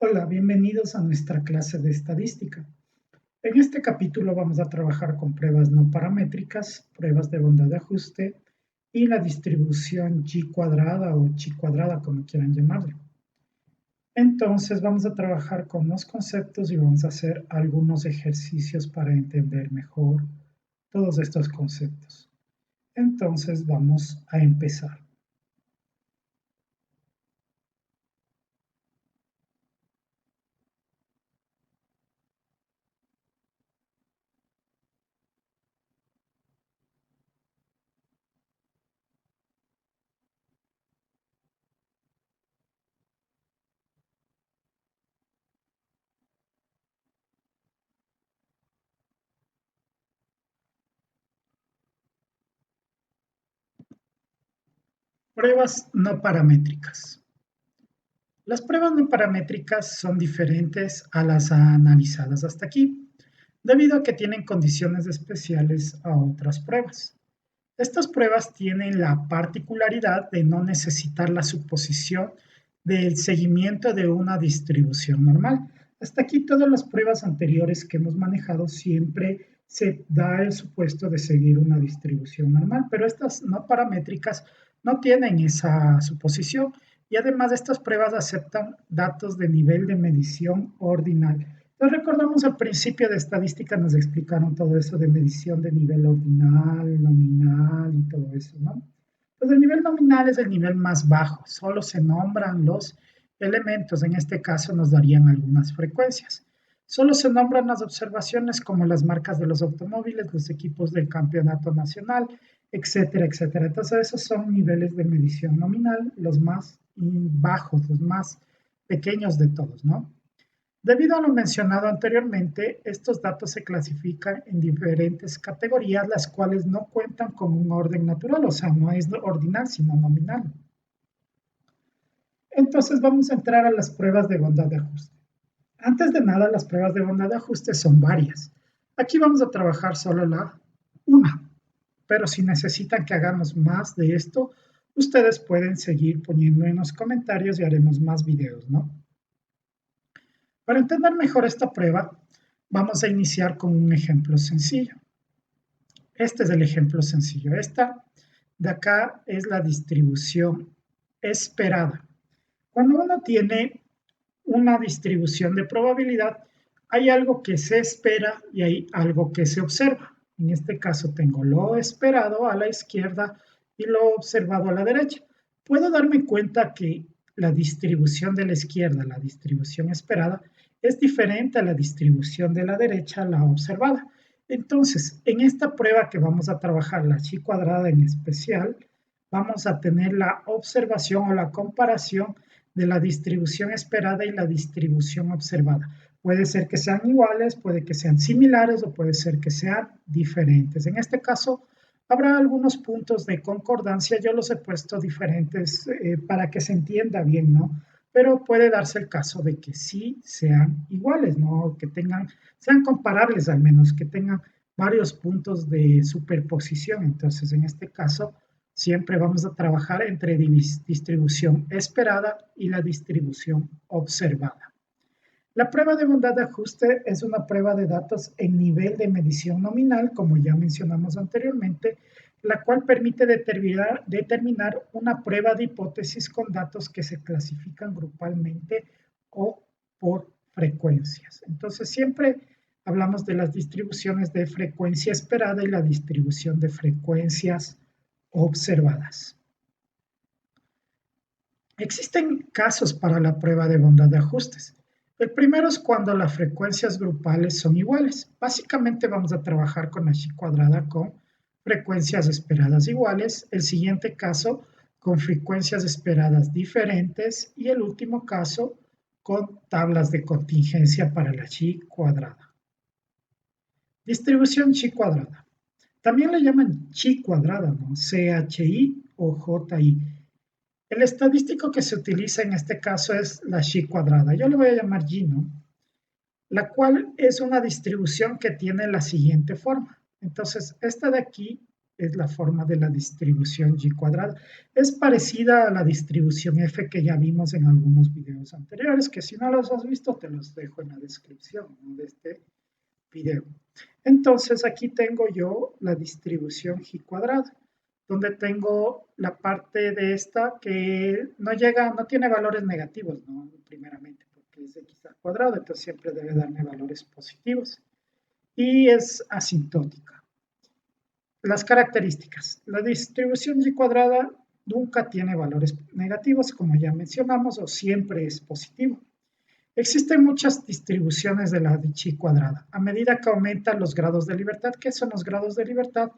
Hola, bienvenidos a nuestra clase de estadística. En este capítulo vamos a trabajar con pruebas no paramétricas, pruebas de bondad de ajuste y la distribución G cuadrada o chi cuadrada, como quieran llamarlo. Entonces vamos a trabajar con los conceptos y vamos a hacer algunos ejercicios para entender mejor todos estos conceptos. Entonces vamos a empezar. Pruebas no paramétricas. Las pruebas no paramétricas son diferentes a las analizadas hasta aquí, debido a que tienen condiciones especiales a otras pruebas. Estas pruebas tienen la particularidad de no necesitar la suposición del seguimiento de una distribución normal. Hasta aquí todas las pruebas anteriores que hemos manejado siempre se da el supuesto de seguir una distribución normal, pero estas no paramétricas no tienen esa suposición y además estas pruebas aceptan datos de nivel de medición ordinal. Entonces recordamos al principio de estadística nos explicaron todo eso de medición de nivel ordinal, nominal y todo eso, ¿no? Pues el nivel nominal es el nivel más bajo, solo se nombran los elementos, en este caso nos darían algunas frecuencias. Solo se nombran las observaciones como las marcas de los automóviles, los equipos del campeonato nacional, etcétera, etcétera. Entonces esos son niveles de medición nominal, los más bajos, los más pequeños de todos, ¿no? Debido a lo mencionado anteriormente, estos datos se clasifican en diferentes categorías, las cuales no cuentan con un orden natural, o sea, no es ordinal, sino nominal. Entonces vamos a entrar a las pruebas de bondad de ajuste. Antes de nada, las pruebas de bondad de ajuste son varias. Aquí vamos a trabajar solo la una, pero si necesitan que hagamos más de esto, ustedes pueden seguir poniendo en los comentarios y haremos más videos, ¿no? Para entender mejor esta prueba, vamos a iniciar con un ejemplo sencillo. Este es el ejemplo sencillo. Esta de acá es la distribución esperada. Cuando uno tiene una distribución de probabilidad, hay algo que se espera y hay algo que se observa. En este caso tengo lo esperado a la izquierda y lo observado a la derecha. Puedo darme cuenta que la distribución de la izquierda, la distribución esperada, es diferente a la distribución de la derecha, la observada. Entonces, en esta prueba que vamos a trabajar, la chi cuadrada en especial, vamos a tener la observación o la comparación de la distribución esperada y la distribución observada. Puede ser que sean iguales, puede que sean similares o puede ser que sean diferentes. En este caso, habrá algunos puntos de concordancia. Yo los he puesto diferentes para que se entienda bien, ¿no? Pero puede darse el caso de que sí sean iguales, ¿no? Que sean comparables al menos, que tengan varios puntos de superposición. Entonces, en este caso, siempre vamos a trabajar entre distribución esperada y la distribución observada. La prueba de bondad de ajuste es una prueba de datos en nivel de medición nominal, como ya mencionamos anteriormente, la cual permite determinar una prueba de hipótesis con datos que se clasifican grupalmente o por frecuencias. Entonces, siempre hablamos de las distribuciones de frecuencia esperada y la distribución de frecuencias observadas. Existen casos para la prueba de bondad de ajustes. El primero es cuando las frecuencias grupales son iguales. Básicamente vamos a trabajar con la chi cuadrada con frecuencias esperadas iguales. El siguiente caso con frecuencias esperadas diferentes. Y el último caso con tablas de contingencia para la chi cuadrada. Distribución chi cuadrada. También le llaman chi cuadrada, ¿no? CHI o JI. El estadístico que se utiliza en este caso es la chi cuadrada. Yo le voy a llamar G, ¿no? La cual es una distribución que tiene la siguiente forma. Entonces, esta de aquí es la forma de la distribución y cuadrada. Es parecida a la distribución f que ya vimos en algunos videos anteriores, que si no los has visto te los dejo en la descripción, ¿no?, de este video. Entonces aquí tengo yo la distribución y cuadrada, donde tengo la parte de esta que no tiene valores negativos, ¿no?, primeramente, porque es x al cuadrado, entonces siempre debe darme valores positivos. Y es asintótica. Las características. La distribución y cuadrada nunca tiene valores negativos, como ya mencionamos, o siempre es positivo. Existen muchas distribuciones de la y cuadrada. A medida que aumentan los grados de libertad, ¿qué son los grados de libertad?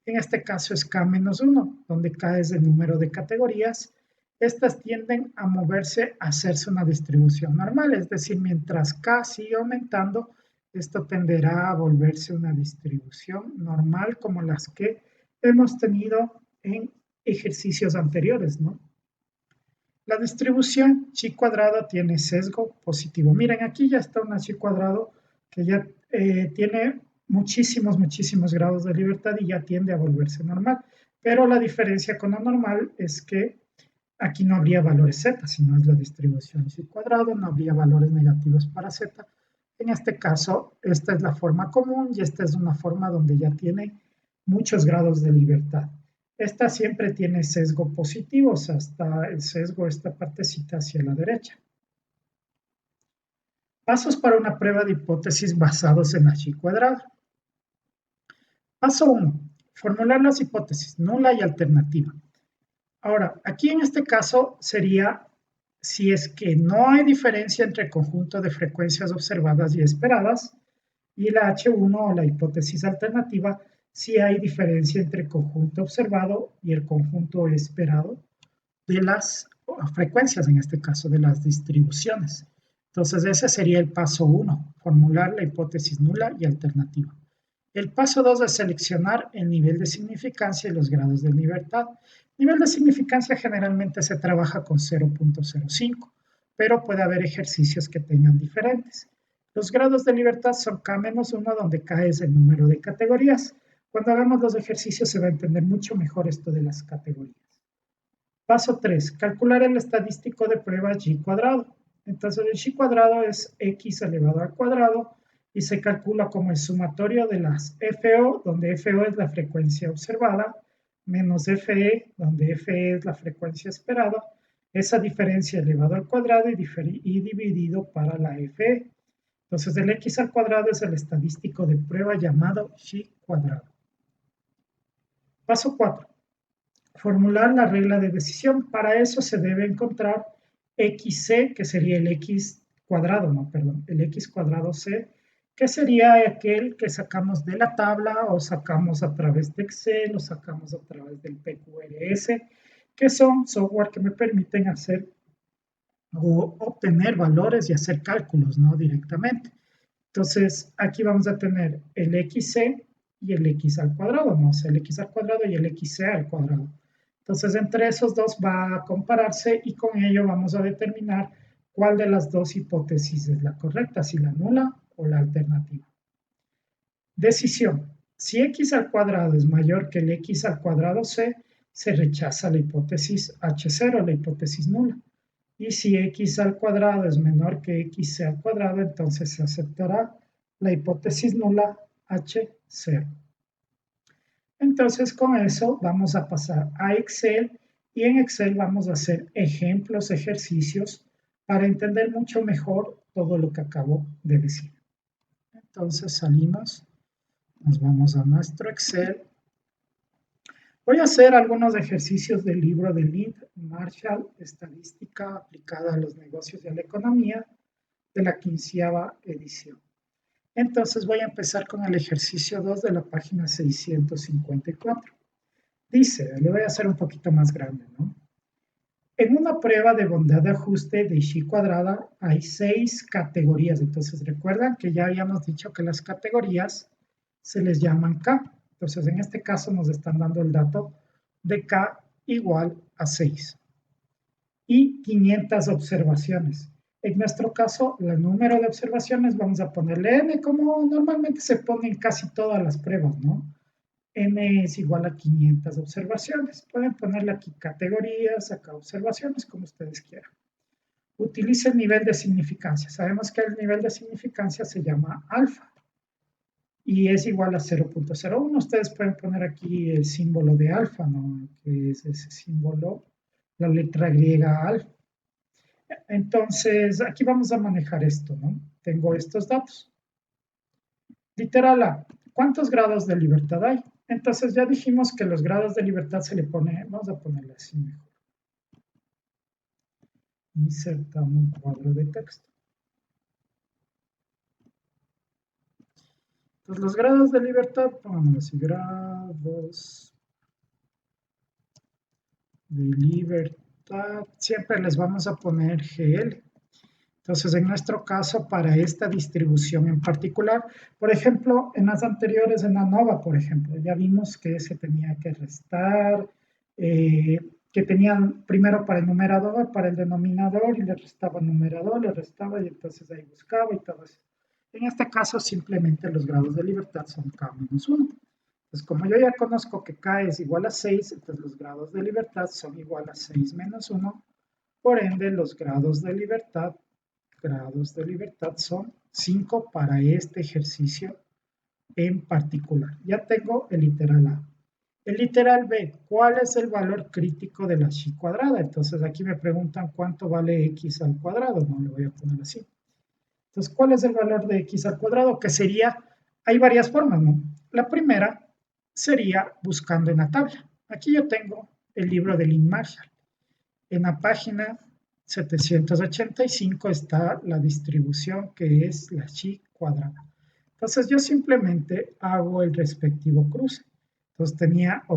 En este caso es k-1, donde k es el número de categorías. Estas tienden a moverse a hacerse una distribución normal, es decir, mientras k sigue aumentando, esto tenderá a volverse una distribución normal como las que hemos tenido en ejercicios anteriores, ¿no? La distribución chi cuadrado tiene sesgo positivo. Miren, aquí ya está una chi cuadrado que ya tiene muchísimos grados de libertad y ya tiende a volverse normal. Pero la diferencia con lo normal es que aquí no habría valores z, sino es la distribución chi cuadrado, no habría valores negativos para z. En este caso, esta es la forma común y esta es una forma donde ya tiene muchos grados de libertad. Esta siempre tiene sesgo positivo, o sea, está el sesgo, esta partecita hacia la derecha. Pasos para una prueba de hipótesis basados en la chi cuadrada. Paso 1. Formular las hipótesis, nula y alternativa. Ahora, aquí en este caso sería si es que no hay diferencia entre el conjunto de frecuencias observadas y esperadas, y la H1 o la hipótesis alternativa, si hay diferencia entre el conjunto observado y el conjunto esperado de las frecuencias, en este caso de las distribuciones. Entonces ese sería el paso 1, formular la hipótesis nula y alternativa. El paso 2 es seleccionar el nivel de significancia y los grados de libertad. Nivel de significancia generalmente se trabaja con 0.05, pero puede haber ejercicios que tengan diferentes. Los grados de libertad son k-1, donde k es el número de categorías. Cuando hagamos los ejercicios se va a entender mucho mejor esto de las categorías. Paso 3. Calcular el estadístico de prueba y cuadrado. Entonces el y cuadrado es x elevado al cuadrado y se calcula como el sumatorio de las FO, donde FO es la frecuencia observada, menos FE, donde FE es la frecuencia esperada, esa diferencia elevado al cuadrado y dividido para la FE. Entonces el x al cuadrado es el estadístico de prueba llamado y cuadrado. Paso 4. Formular la regla de decisión. Para eso se debe encontrar xc, que sería el x cuadrado, el x cuadrado c, que sería aquel que sacamos de la tabla o sacamos a través de Excel o sacamos a través del PQRS, que son software que me permiten hacer o obtener valores y hacer cálculos, ¿no?, directamente. Entonces, aquí vamos a tener el xc y el x al cuadrado, ¿no? O sea, el x al cuadrado y el xc al cuadrado. Entonces, entre esos dos va a compararse y con ello vamos a determinar cuál de las dos hipótesis es la correcta, si la nula o la alternativa. Decisión. Si x al cuadrado es mayor que el x al cuadrado c, se rechaza la hipótesis h0, la hipótesis nula. Y si x al cuadrado es menor que xc al cuadrado, entonces se aceptará la hipótesis nula h0. Entonces con eso vamos a pasar a Excel y en Excel vamos a hacer ejemplos, ejercicios para entender mucho mejor todo lo que acabo de decir. Entonces salimos, nos vamos a nuestro Excel. Voy a hacer algunos ejercicios del libro de Lind Marshall, Estadística aplicada a los negocios y a la economía, de la 15ª edición. Entonces voy a empezar con el ejercicio 2 de la página 654. Dice, le voy a hacer un poquito más grande, ¿no? En una prueba de bondad de ajuste de chi cuadrada hay 6 categorías. Entonces recuerdan que ya habíamos dicho que las categorías se les llaman K. Entonces en este caso nos están dando el dato de K igual a 6. Y 500 observaciones. En nuestro caso, el número de observaciones vamos a ponerle n, como normalmente se pone en casi todas las pruebas, ¿no? n es igual a 500 observaciones. Pueden ponerle aquí categorías, acá observaciones, como ustedes quieran. Utilice el nivel de significancia. Sabemos que el nivel de significancia se llama alfa y es igual a 0.01. Ustedes pueden poner aquí el símbolo de alfa, ¿no? Que es ese símbolo, la letra griega alfa. Entonces, aquí vamos a manejar esto, ¿no? Tengo estos datos. Literal A, ¿cuántos grados de libertad hay? Entonces ya dijimos que los grados de libertad se le pone, vamos a ponerle así mejor. Insertamos un cuadro de texto. Entonces los grados de libertad, pongamos así, grados de libertad, siempre les vamos a poner GL. Entonces, en nuestro caso, para esta distribución en particular, por ejemplo, en las anteriores, en ANOVA, por ejemplo, ya vimos que se tenía que restar, que tenían primero para el numerador, para el denominador, y le restaba numerador, le restaba, y entonces ahí buscaba y todo eso. En este caso, simplemente los grados de libertad son K-1. Entonces, como yo ya conozco que K es igual a 6, entonces los grados de libertad son igual a 6 menos 1. Por ende, los grados de libertad son 5 para este ejercicio en particular. Ya tengo el literal A. El literal B, ¿cuál es el valor crítico de la chi cuadrada? Entonces aquí me preguntan cuánto vale x al cuadrado, no le voy a poner así. Entonces, ¿cuál es el valor de x al cuadrado? Que sería, hay varias formas, ¿no? La primera sería buscando en la tabla. Aquí yo tengo el libro de Lynn Marshall. En la página 785 está la distribución que es la chi cuadrada. Entonces yo simplemente hago el respectivo cruce. Entonces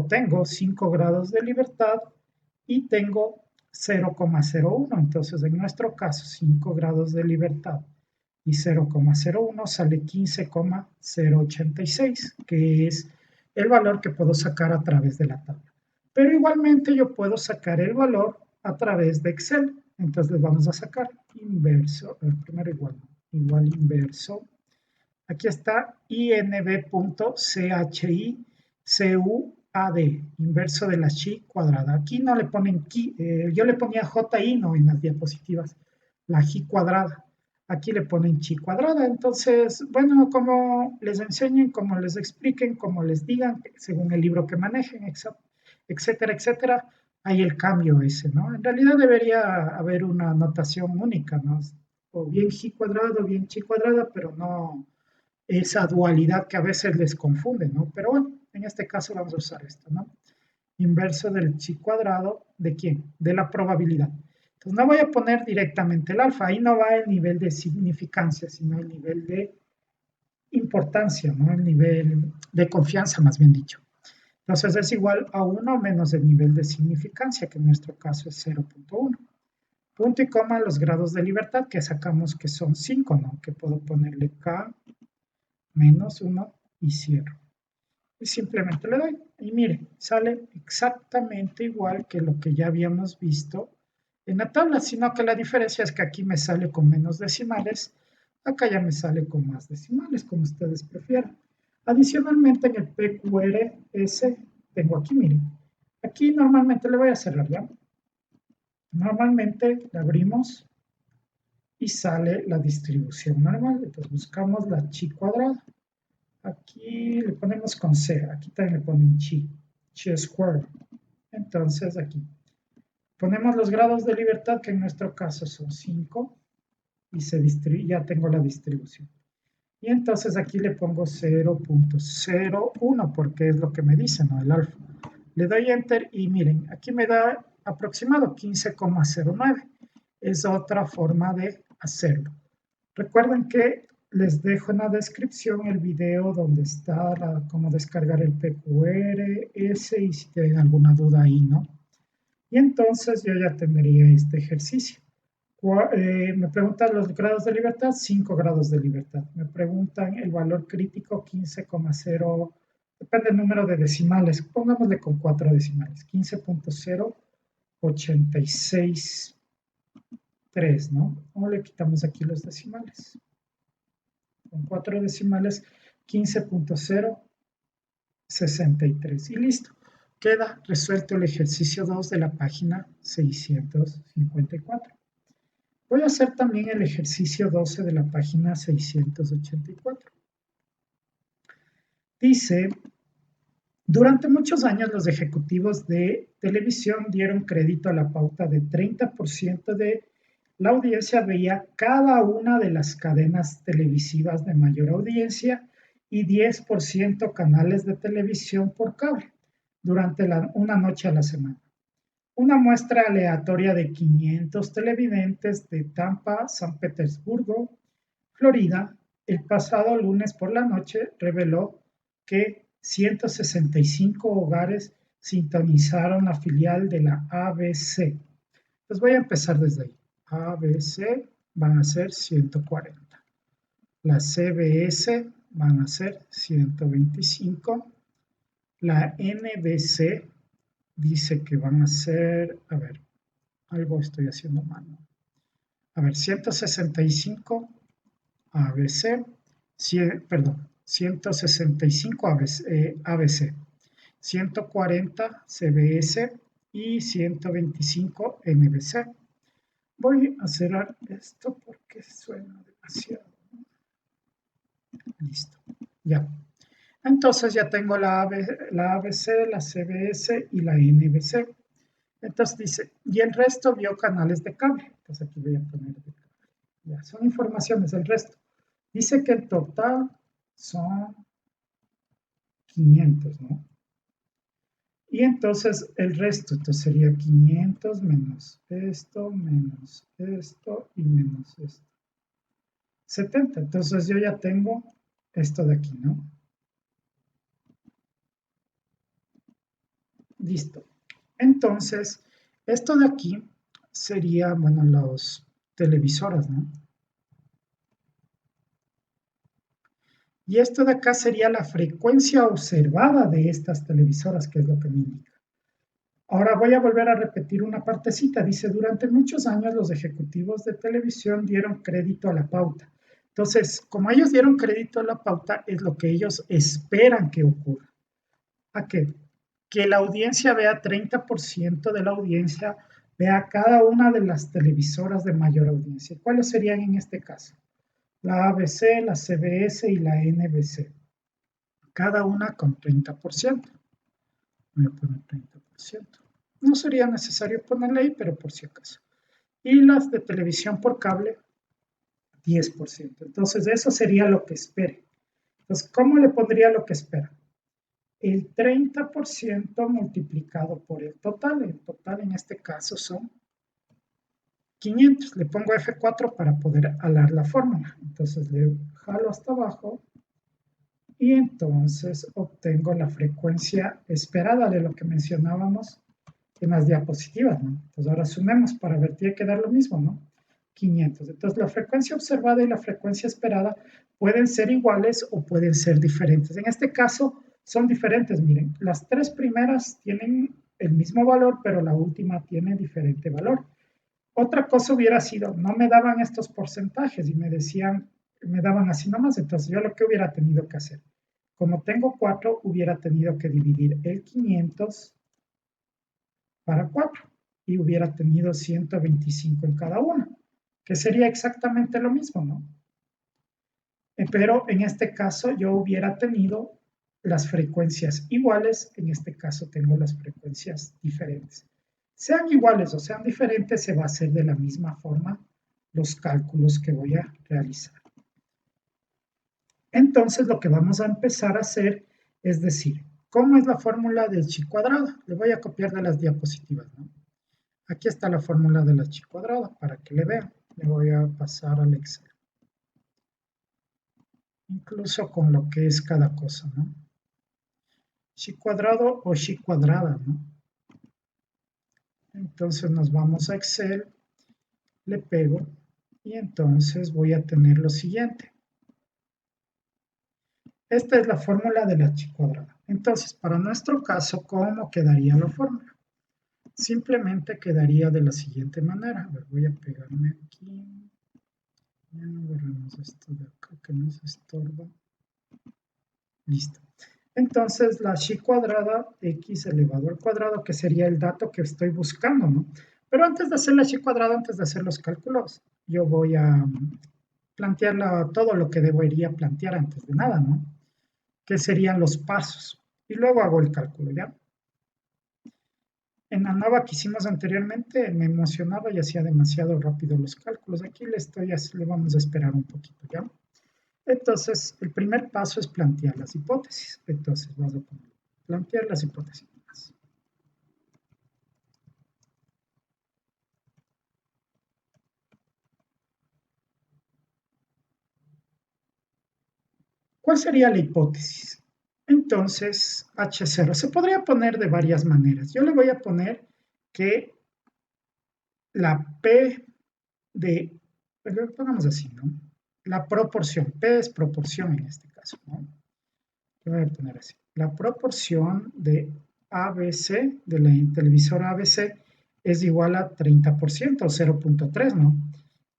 tengo 5 grados de libertad y tengo 0,01. Entonces en nuestro caso 5 grados de libertad y 0,01 sale 15,086, que es el valor que puedo sacar a través de la tabla. Pero igualmente yo puedo sacar el valor a través de Excel. Entonces les vamos a sacar inverso, primero igual inverso. Aquí está inb.chicud, inverso de la chi cuadrada. Aquí no le ponen chi, yo le ponía ji, no en las diapositivas, la chi cuadrada. Aquí le ponen chi cuadrada. Entonces, bueno, como les enseñen, como les expliquen, como les digan, según el libro que manejen, etcétera, etcétera, hay el cambio ese, ¿no? En realidad debería haber una notación única, ¿no? O bien chi cuadrado, o bien chi cuadrada, pero no esa dualidad que a veces les confunde, ¿no? Pero bueno, en este caso vamos a usar esto, ¿no? Inverso del chi cuadrado, ¿de quién? De la probabilidad. Entonces no voy a poner directamente el alfa, ahí no va el nivel de significancia, sino el nivel de importancia, ¿no? El nivel de confianza, más bien dicho. Entonces es igual a 1 menos el nivel de significancia, que en nuestro caso es 0.1. Punto y coma los grados de libertad que sacamos que son 5, ¿no? Que puedo ponerle K menos 1 y cierro. Y simplemente le doy. Y miren, sale exactamente igual que lo que ya habíamos visto en la tabla, sino que la diferencia es que aquí me sale con menos decimales, acá ya me sale con más decimales, como ustedes prefieran. Adicionalmente en el PQRS tengo aquí, miren, aquí normalmente le voy a cerrar ya. Normalmente le abrimos y sale la distribución normal. Entonces buscamos la chi cuadrada. Aquí le ponemos con C, aquí también le ponen chi square. Entonces aquí ponemos los grados de libertad, que en nuestro caso son 5, y ya tengo la distribución. Y entonces aquí le pongo 0.01, porque es lo que me dice, ¿no? El alfa. Le doy enter y miren, aquí me da aproximado 15,09. Es otra forma de hacerlo. Recuerden que les dejo en la descripción el video donde está cómo descargar el PQRS y si tienen alguna duda ahí, ¿no? Y entonces yo ya tendría este ejercicio. Me preguntan los grados de libertad, 5 grados de libertad. Me preguntan el valor crítico, 15,0, depende del número de decimales, pongámosle con 4 decimales, 15,086,3, ¿no? ¿Cómo le quitamos aquí los decimales? Con 4 decimales, 15,086,3. 63 y listo. Queda resuelto el ejercicio 2 de la página 654. Voy a hacer también el ejercicio 12 de la página 684. Dice, durante muchos años los ejecutivos de televisión dieron crédito a la pauta de 30% de la audiencia veía cada una de las cadenas televisivas de mayor audiencia y 10% canales de televisión por cable durante una noche a la semana. Una muestra aleatoria de 500 televidentes de Tampa, San Petersburgo, Florida, el pasado lunes por la noche reveló que 165 hogares sintonizaron la filial de la ABC. Pues voy a empezar desde ahí. ABC van a ser 140. La CBS van a ser 125. La NBC dice que van a ser, a ver, algo estoy haciendo mal. A ver, 165 ABC, perdón, 165 ABC, 140 CBS y 125 NBC. Voy a cerrar esto porque suena demasiado. Listo, ya. Entonces ya tengo la ABC, la CBS y la NBC. Entonces dice, y el resto vio canales de cable. Entonces aquí voy a poner de cable. Ya, son informaciones del resto. Dice que el total son 500, ¿no? Y entonces el resto, entonces sería 500 menos esto y menos esto. 70. Entonces yo ya tengo esto de aquí, ¿no? Listo. Entonces, esto de aquí sería, bueno, las televisoras, ¿no? Y esto de acá sería la frecuencia observada de estas televisoras, que es lo que me indica. Ahora voy a volver a repetir una partecita. Dice, durante muchos años los ejecutivos de televisión dieron crédito a la pauta. Entonces, como ellos dieron crédito a la pauta, es lo que ellos esperan que ocurra. ¿A qué? Que la audiencia vea 30% de la audiencia, vea cada una de las televisoras de mayor audiencia. ¿Cuáles serían en este caso? La ABC, la CBS y la NBC. Cada una con 30%. Voy a poner 30%. No sería necesario ponerle ahí, pero por si acaso. Y las de televisión por cable, 10%. Entonces, eso sería lo que espere. Entonces, ¿cómo le pondría lo que espera? El 30% multiplicado por el total. El total en este caso son 500. Le pongo F4 para poder alar la fórmula. Entonces, le jalo hasta abajo y entonces obtengo la frecuencia esperada de lo que mencionábamos en las diapositivas, ¿no? Entonces ahora sumemos para ver, tiene que dar lo mismo, ¿no? 500. Entonces la frecuencia observada y la frecuencia esperada pueden ser iguales o pueden ser diferentes. En este caso son diferentes, miren, las tres primeras tienen el mismo valor, pero la última tiene diferente valor. Otra cosa hubiera sido, no me daban estos porcentajes y me decían, me daban así nomás, entonces yo lo que hubiera tenido que hacer, como tengo 4, hubiera tenido que dividir el 500 para 4 y hubiera tenido 125 en cada una, que sería exactamente lo mismo, ¿no? Pero en este caso yo hubiera tenido las frecuencias iguales, en este caso tengo las frecuencias diferentes. Sean iguales o sean diferentes, se va a hacer de la misma forma los cálculos que voy a realizar. Entonces lo que vamos a empezar a hacer es decir, ¿cómo es la fórmula del chi cuadrado? Le voy a copiar de las diapositivas, ¿no? Aquí está la fórmula de la chi cuadrada para que le vean. Le voy a pasar al Excel. Incluso con lo que es cada cosa, ¿no? Chi cuadrado o chi cuadrada, ¿no? Entonces nos vamos a Excel, le pego y entonces voy a tener lo siguiente. Esta es la fórmula de la chi cuadrada. Entonces, para nuestro caso, ¿cómo quedaría la fórmula? Simplemente quedaría de la siguiente manera. A ver, voy a pegarme aquí. Ya borramos esto de acá que nos estorba. Listo. Entonces la chi cuadrada x elevado al cuadrado, que sería el dato que estoy buscando, ¿no? Pero antes de hacer la chi cuadrada, antes de hacer los cálculos, yo voy a plantear todo lo que debería plantear antes de nada, ¿no? Que serían los pasos. Y luego hago el cálculo, ¿ya? En la nueva que hicimos anteriormente me emocionaba y hacía demasiado rápido los cálculos. Aquí le vamos a esperar un poquito, ¿ya? Entonces, el primer paso es plantear las hipótesis. Entonces, vamos a poner plantear las hipótesis. ¿Cuál sería la hipótesis? Entonces, H0 se podría poner de varias maneras. Yo le voy a poner que la P de, pongamos así, ¿no? La proporción, P es proporción en este caso, ¿no? Yo voy a poner así. La proporción de ABC, de la televisora ABC, es igual a 30% o 0.3, ¿no?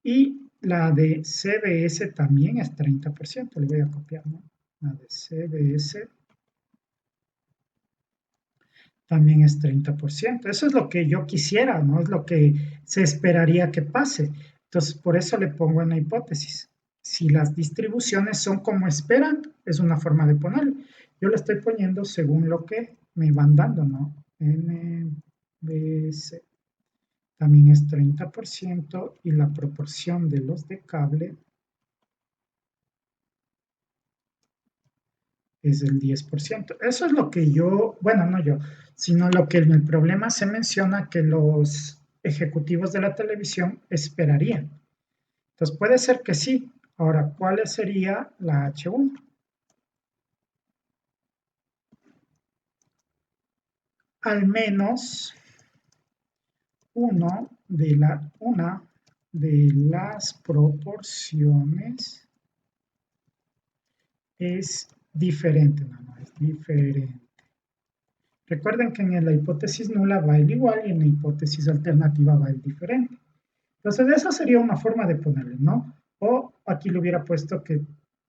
Y la de CBS también es 30%, le voy a copiar, ¿no? La de CBS también es 30%. Eso es lo que yo quisiera, ¿no? Es lo que se esperaría que pase. Entonces, por eso le pongo en la hipótesis. Si las distribuciones son como esperan, es una forma de ponerlo. Yo le estoy poniendo según lo que me van dando, ¿no? NBC también es 30% y la proporción de los de cable es el 10%. Eso es lo que yo, bueno, no yo, sino lo que en el problema se menciona que los ejecutivos de la televisión esperarían. Entonces puede ser que sí. Ahora, ¿cuál sería la H1? Al menos una de las proporciones es diferente, no, es diferente. Recuerden que en la hipótesis nula va el igual y en la hipótesis alternativa va el diferente. Entonces, esa sería una forma de ponerle, ¿no? O aquí le hubiera puesto que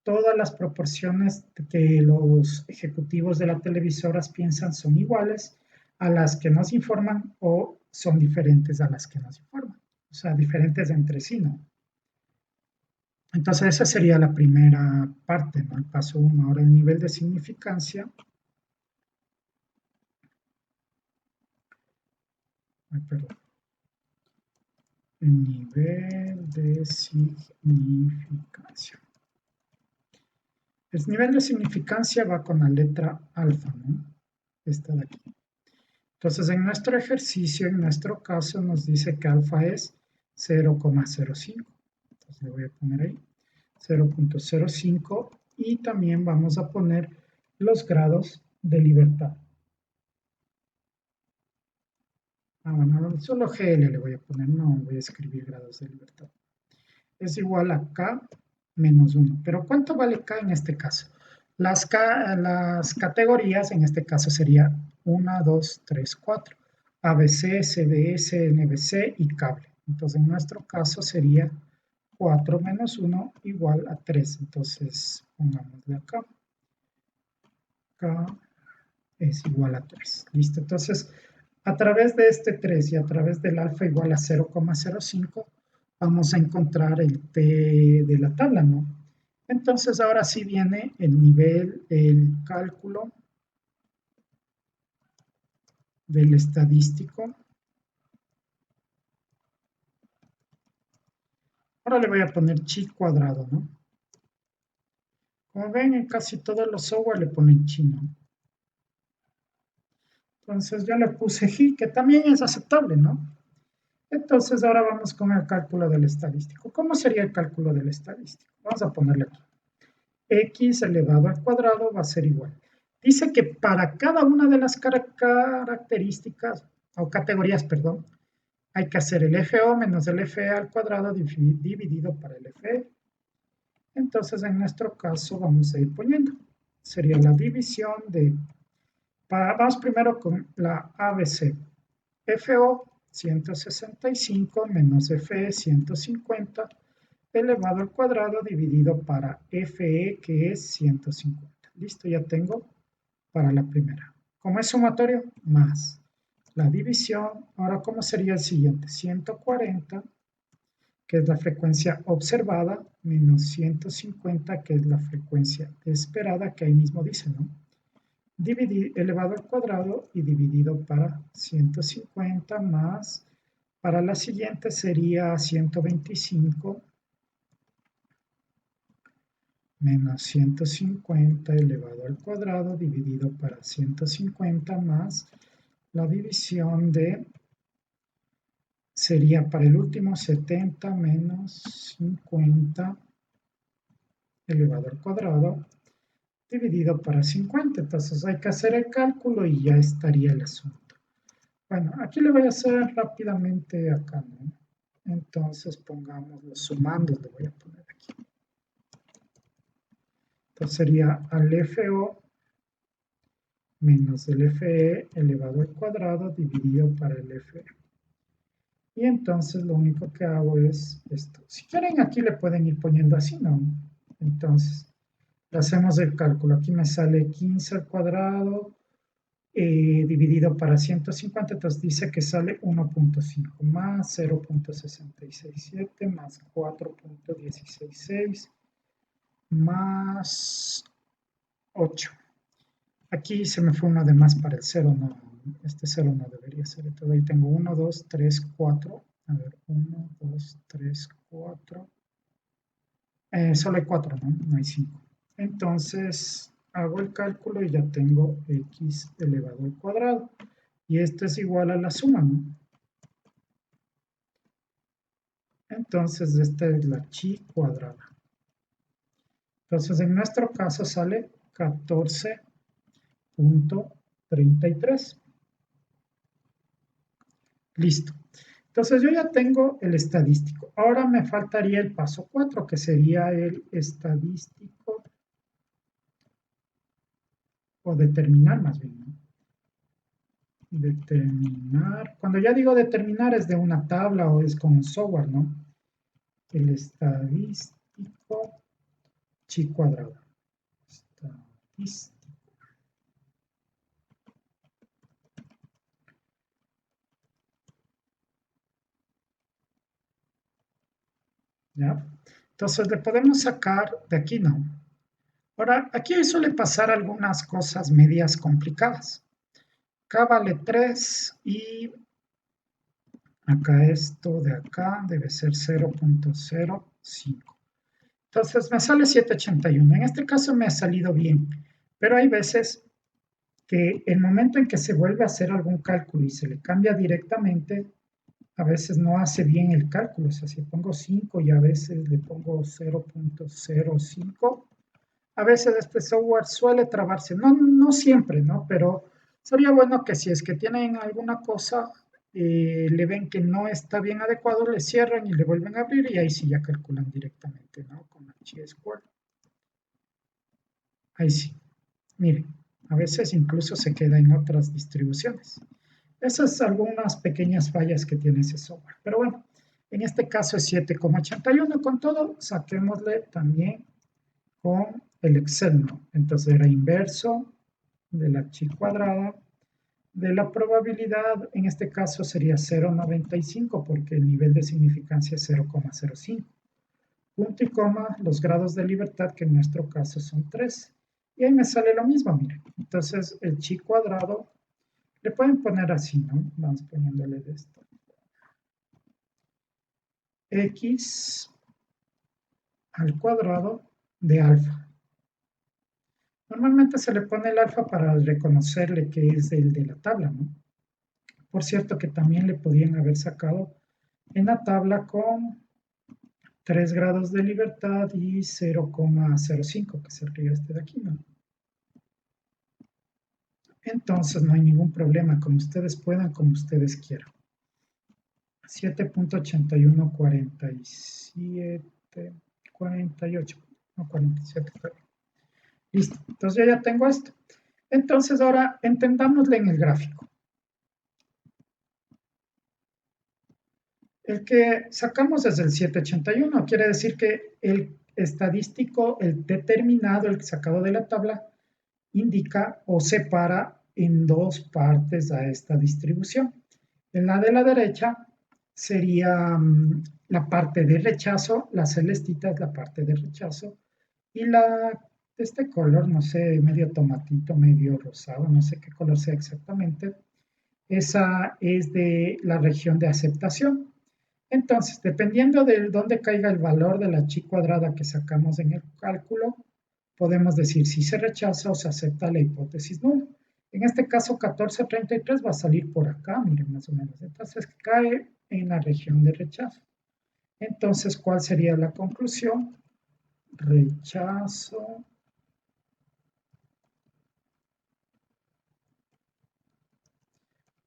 todas las proporciones que los ejecutivos de las televisoras piensan son iguales a las que nos informan o son diferentes a las que nos informan. O sea, diferentes entre sí, ¿no? Entonces, esa sería la primera parte, ¿no? El paso uno. Ahora, el nivel de significancia. Ay, perdón. El nivel de significancia. El nivel de significancia va con la letra alfa, ¿no? Esta de aquí. Entonces, en nuestro ejercicio, en nuestro caso, nos dice que alfa es 0,05. Entonces, le voy a poner ahí 0.05 y también vamos a poner los grados de libertad. Bueno, solo GL le voy a poner, no voy a escribir grados de libertad. Es igual a K menos 1. Pero ¿cuánto vale K en este caso? Las categorías en este caso sería 1, 2, 3, 4. ABC, CBS, NBC y cable. Entonces en nuestro caso sería 4 menos 1 igual a 3. Entonces pongámosle acá. K es igual a 3. Listo. Entonces a través de este 3 y a través del alfa igual a 0,05 vamos a encontrar el P de la tabla, ¿no? Entonces ahora sí viene el nivel, el cálculo del estadístico. Ahora le voy a poner chi cuadrado, ¿no? Como ven, en casi todos los software le ponen chi, ¿no? Entonces yo le puse ji, que también es aceptable, ¿no? Entonces ahora vamos con el cálculo del estadístico. ¿Cómo sería el cálculo del estadístico? Vamos a ponerle aquí. X elevado al cuadrado va a ser igual. Dice que para cada una de las características o categorías, perdón, hay que hacer el FO menos el FE al cuadrado dividido para el FE. Entonces, en nuestro caso, vamos a ir poniendo. Sería la división de, vamos primero con la ABC. FO 165 menos FE 150 elevado al cuadrado dividido para FE, que es 150. Listo, ya tengo para la primera. Como es sumatorio, más la división. Ahora, ¿cómo sería el siguiente? 140, que es la frecuencia observada, menos 150, que es la frecuencia esperada, que ahí mismo dice, ¿no? Elevado al cuadrado y dividido para 150 más, para la siguiente sería 125 menos 150 elevado al cuadrado dividido para 150 más la división de, sería para el último 70 menos 50 elevado al cuadrado dividido para 50. Entonces hay que hacer el cálculo y ya estaría el asunto. Bueno, aquí le voy a hacer rápidamente acá, ¿no? Entonces pongamos los sumandos, le voy a poner aquí. Entonces sería al FO menos el FE elevado al cuadrado dividido para el FE. Y entonces lo único que hago es esto. Si quieren aquí le pueden ir poniendo así, ¿no? Entonces, hacemos el cálculo. Aquí me sale 15 al cuadrado dividido para 150, entonces dice que sale 1.5 más 0.667 más 4.166 más 8. Aquí se me fue uno de más para el 0, no, este 0 no debería ser. Entonces ahí tengo 1, 2, 3, 4. A ver, 1, 2, 3, 4. Solo hay 4, ¿no? No hay 5. Entonces hago el cálculo y ya tengo x elevado al cuadrado. Y esto es igual a la suma, ¿no? Entonces esta es la chi cuadrada. Entonces en nuestro caso sale 14.33. Listo. Entonces yo ya tengo el estadístico. Ahora me faltaría el paso 4, que sería el estadístico, o determinar más bien, ¿no? Determinar. Cuando ya digo determinar es de una tabla o es con un software, ¿no? El estadístico chi cuadrado. Estadístico. ¿Ya? Entonces le podemos sacar de aquí, ¿no? Ahora, aquí suele pasar algunas cosas medias complicadas. Acá vale 3 y acá esto de acá debe ser 0.05. Entonces me sale 781. En este caso me ha salido bien, pero hay veces que el momento en que se vuelve a hacer algún cálculo y se le cambia directamente, a veces no hace bien el cálculo. O sea, si pongo 5 y a veces le pongo 0.05, a veces este software suele trabarse. No, no siempre, ¿no? Pero sería bueno que si es que tienen alguna cosa, le ven que no está bien adecuado, le cierran y le vuelven a abrir y ahí sí ya calculan directamente, ¿no? Con la chi-square. Ahí sí. Miren, a veces incluso se queda en otras distribuciones. Esas son algunas pequeñas fallas que tiene ese software. Pero bueno, en este caso es 7,81. Con todo, saquémosle también con el Excel, ¿no? Entonces era inverso de la chi cuadrada de la probabilidad, en este caso sería 0,95 porque el nivel de significancia es 0,05. Punto y coma, los grados de libertad, que en nuestro caso son 3. Y ahí me sale lo mismo, miren. Entonces el chi cuadrado le pueden poner así, ¿no? Vamos poniéndole de esto. X al cuadrado de alfa. Normalmente se le pone el alfa para reconocerle que es el de la tabla, ¿no? Por cierto que también le podían haber sacado en la tabla con 3 grados de libertad y 0,05, que sería este de aquí, ¿no? Entonces no hay ningún problema, como ustedes puedan, como ustedes quieran. 7.8147, 48, no 47. Listo, entonces yo ya tengo esto. Entonces ahora entendámosle en el gráfico. El que sacamos es el 781, quiere decir que el estadístico, el determinado, el sacado de la tabla, indica o separa en dos partes a esta distribución. En la de la derecha sería la parte de rechazo, la celestita es la parte de rechazo, y la de este color, no sé, medio tomatito, medio rosado, no sé qué color sea exactamente, esa es de la región de aceptación. Entonces, dependiendo de dónde caiga el valor de la chi cuadrada que sacamos en el cálculo, podemos decir si se rechaza o se acepta la hipótesis nula. En este caso, 1433 va a salir por acá, miren más o menos. Entonces, cae en la región de rechazo. Entonces, ¿cuál sería la conclusión? Rechazo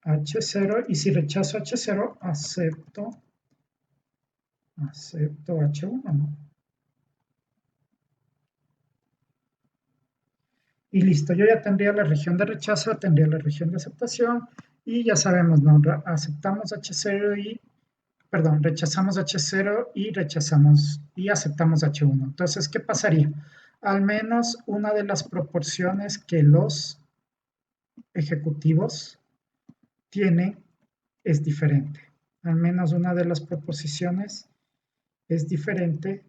H0, y si rechazo H0, acepto H1, ¿no? Y listo, yo ya tendría la región de rechazo, tendría la región de aceptación, y ya sabemos, ¿no? Aceptamos H0 y, perdón, rechazamos H0 y rechazamos y aceptamos H1. Entonces, ¿qué pasaría? Al menos una de las proporciones que los ejecutivos tienen es diferente. Al menos una de las proposiciones es diferente.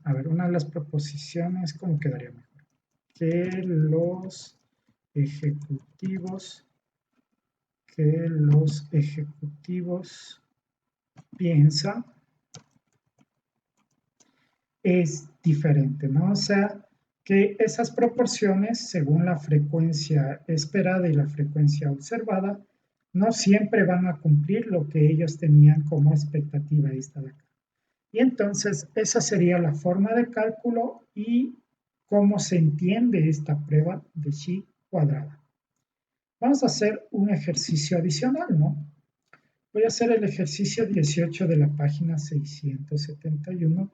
A ver, una de las proposiciones, ¿cómo quedaría mejor? Que los ejecutivos, piensan es diferente, ¿no? O sea, que esas proporciones, según la frecuencia esperada y la frecuencia observada, no siempre van a cumplir lo que ellos tenían como expectativa esta de acá. Y entonces esa sería la forma de cálculo y cómo se entiende esta prueba de chi cuadrada. Vamos a hacer un ejercicio adicional, ¿no? Voy a hacer el ejercicio 18 de la página 671.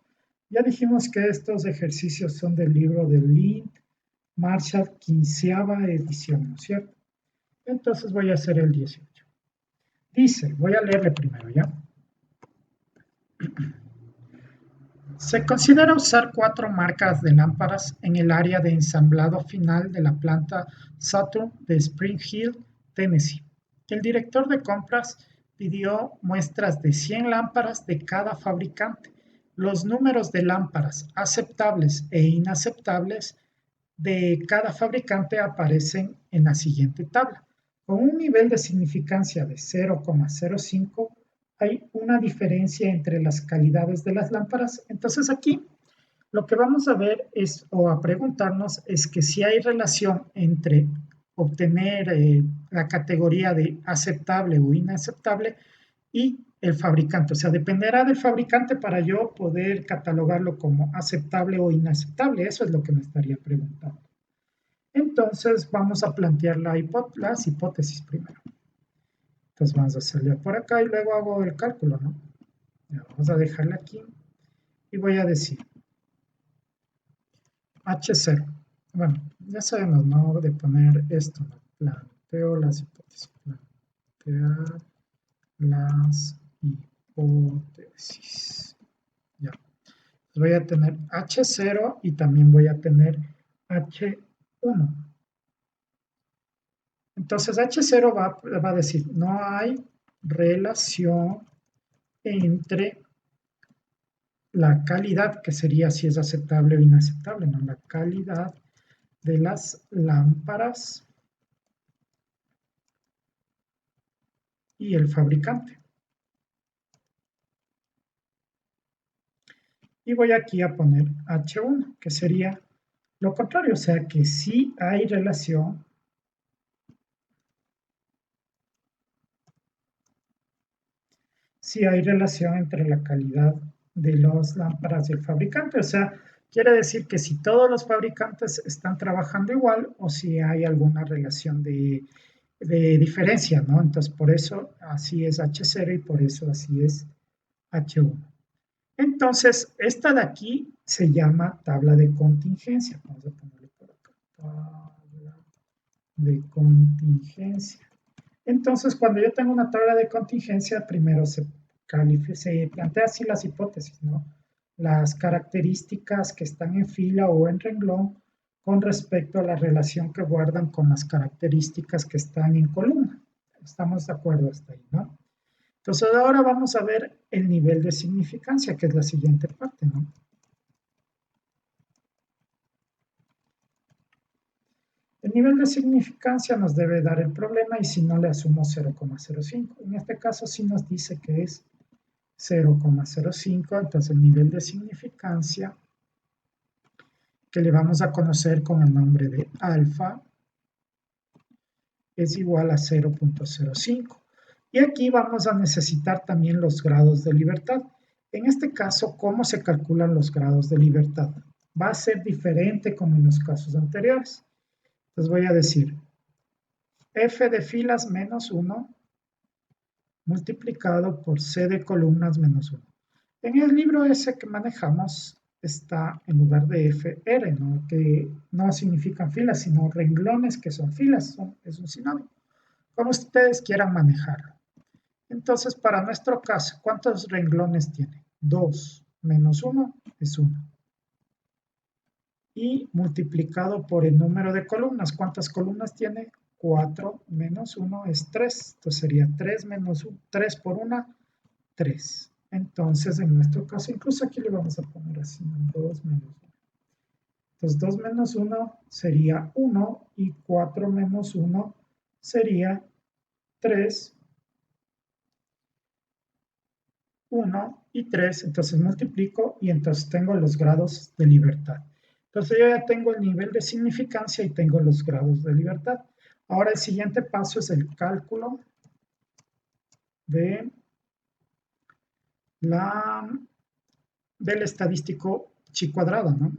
Ya dijimos que estos ejercicios son del libro de Lind Marshall, 15ª edición, ¿no es cierto? Entonces voy a hacer el 18. Dice, voy a leerle primero, ¿ya? Se considera usar 4 marcas de lámparas en el área de ensamblado final de la planta Saturn de Spring Hill, Tennessee. El director de compras pidió muestras de 100 lámparas de cada fabricante. Los números de lámparas aceptables e inaceptables de cada fabricante aparecen en la siguiente tabla. Con un nivel de significancia de 0,05 hay una diferencia entre las calidades de las lámparas. Entonces aquí lo que vamos a ver es, o a preguntarnos, es que si hay relación entre obtener la categoría de aceptable o inaceptable y el fabricante. O sea, dependerá del fabricante para yo poder catalogarlo como aceptable o inaceptable. Eso es lo que me estaría preguntando. Entonces vamos a plantear las hipótesis primero. Entonces vamos a hacerle por acá y luego hago el cálculo, ¿no? Ya, vamos a dejarle aquí y voy a decir H0. Bueno, ya sabemos, ¿no? De poner esto, ¿no? Planteo las hipótesis. Plantear las hipótesis. Ya. Entonces voy a tener H0 y también voy a tener H1. Entonces H0 va a decir, no hay relación entre la calidad, que sería si es aceptable o inaceptable, ¿no? La calidad de las lámparas y el fabricante. Y voy aquí a poner H1, que sería lo contrario, o sea que sí hay relación entre la calidad de las lámparas y el fabricante. O sea, quiere decir que si todos los fabricantes están trabajando igual o si hay alguna relación de diferencia, ¿no? Entonces, por eso así es H0 y por eso así es H1. Entonces, esta de aquí se llama tabla de contingencia. Vamos a ponerle por acá. Tabla de contingencia. Entonces, cuando yo tengo una tabla de contingencia, primero se plantea así las hipótesis, ¿no? Las características que están en fila o en renglón con respecto a la relación que guardan con las características que están en columna. Estamos de acuerdo hasta ahí, ¿no? Entonces ahora vamos a ver el nivel de significancia, que es la siguiente parte, ¿no? El nivel de significancia nos debe dar el problema y si no le asumo 0,05. En este caso sí nos dice que es 0,05, entonces el nivel de significancia que le vamos a conocer con el nombre de alfa es igual a 0,05. Y aquí vamos a necesitar también los grados de libertad. En este caso, ¿cómo se calculan los grados de libertad? Va a ser diferente como en los casos anteriores. Entonces voy a decir f de filas menos 1 multiplicado por c de columnas menos 1. En el libro ese que manejamos está en lugar de f, r, ¿no? Que no significan filas, sino renglones que son filas, es un sinónimo, como ustedes quieran manejarlo. Entonces, para nuestro caso, ¿cuántos renglones tiene? 2 menos 1 es 1. Y multiplicado por el número de columnas, ¿cuántas columnas tiene? 4 menos 1 es 3. Entonces sería 3 menos 1, 3 por 1, 3. Entonces, en nuestro caso, incluso aquí le vamos a poner así, 2 menos 1. Entonces, 2 menos 1 sería 1 y 4 menos 1 sería 3, 1 y 3. Entonces multiplico y entonces tengo los grados de libertad. Entonces yo ya tengo el nivel de significancia y tengo los grados de libertad. Ahora el siguiente paso es el cálculo de del estadístico chi cuadrado, ¿no?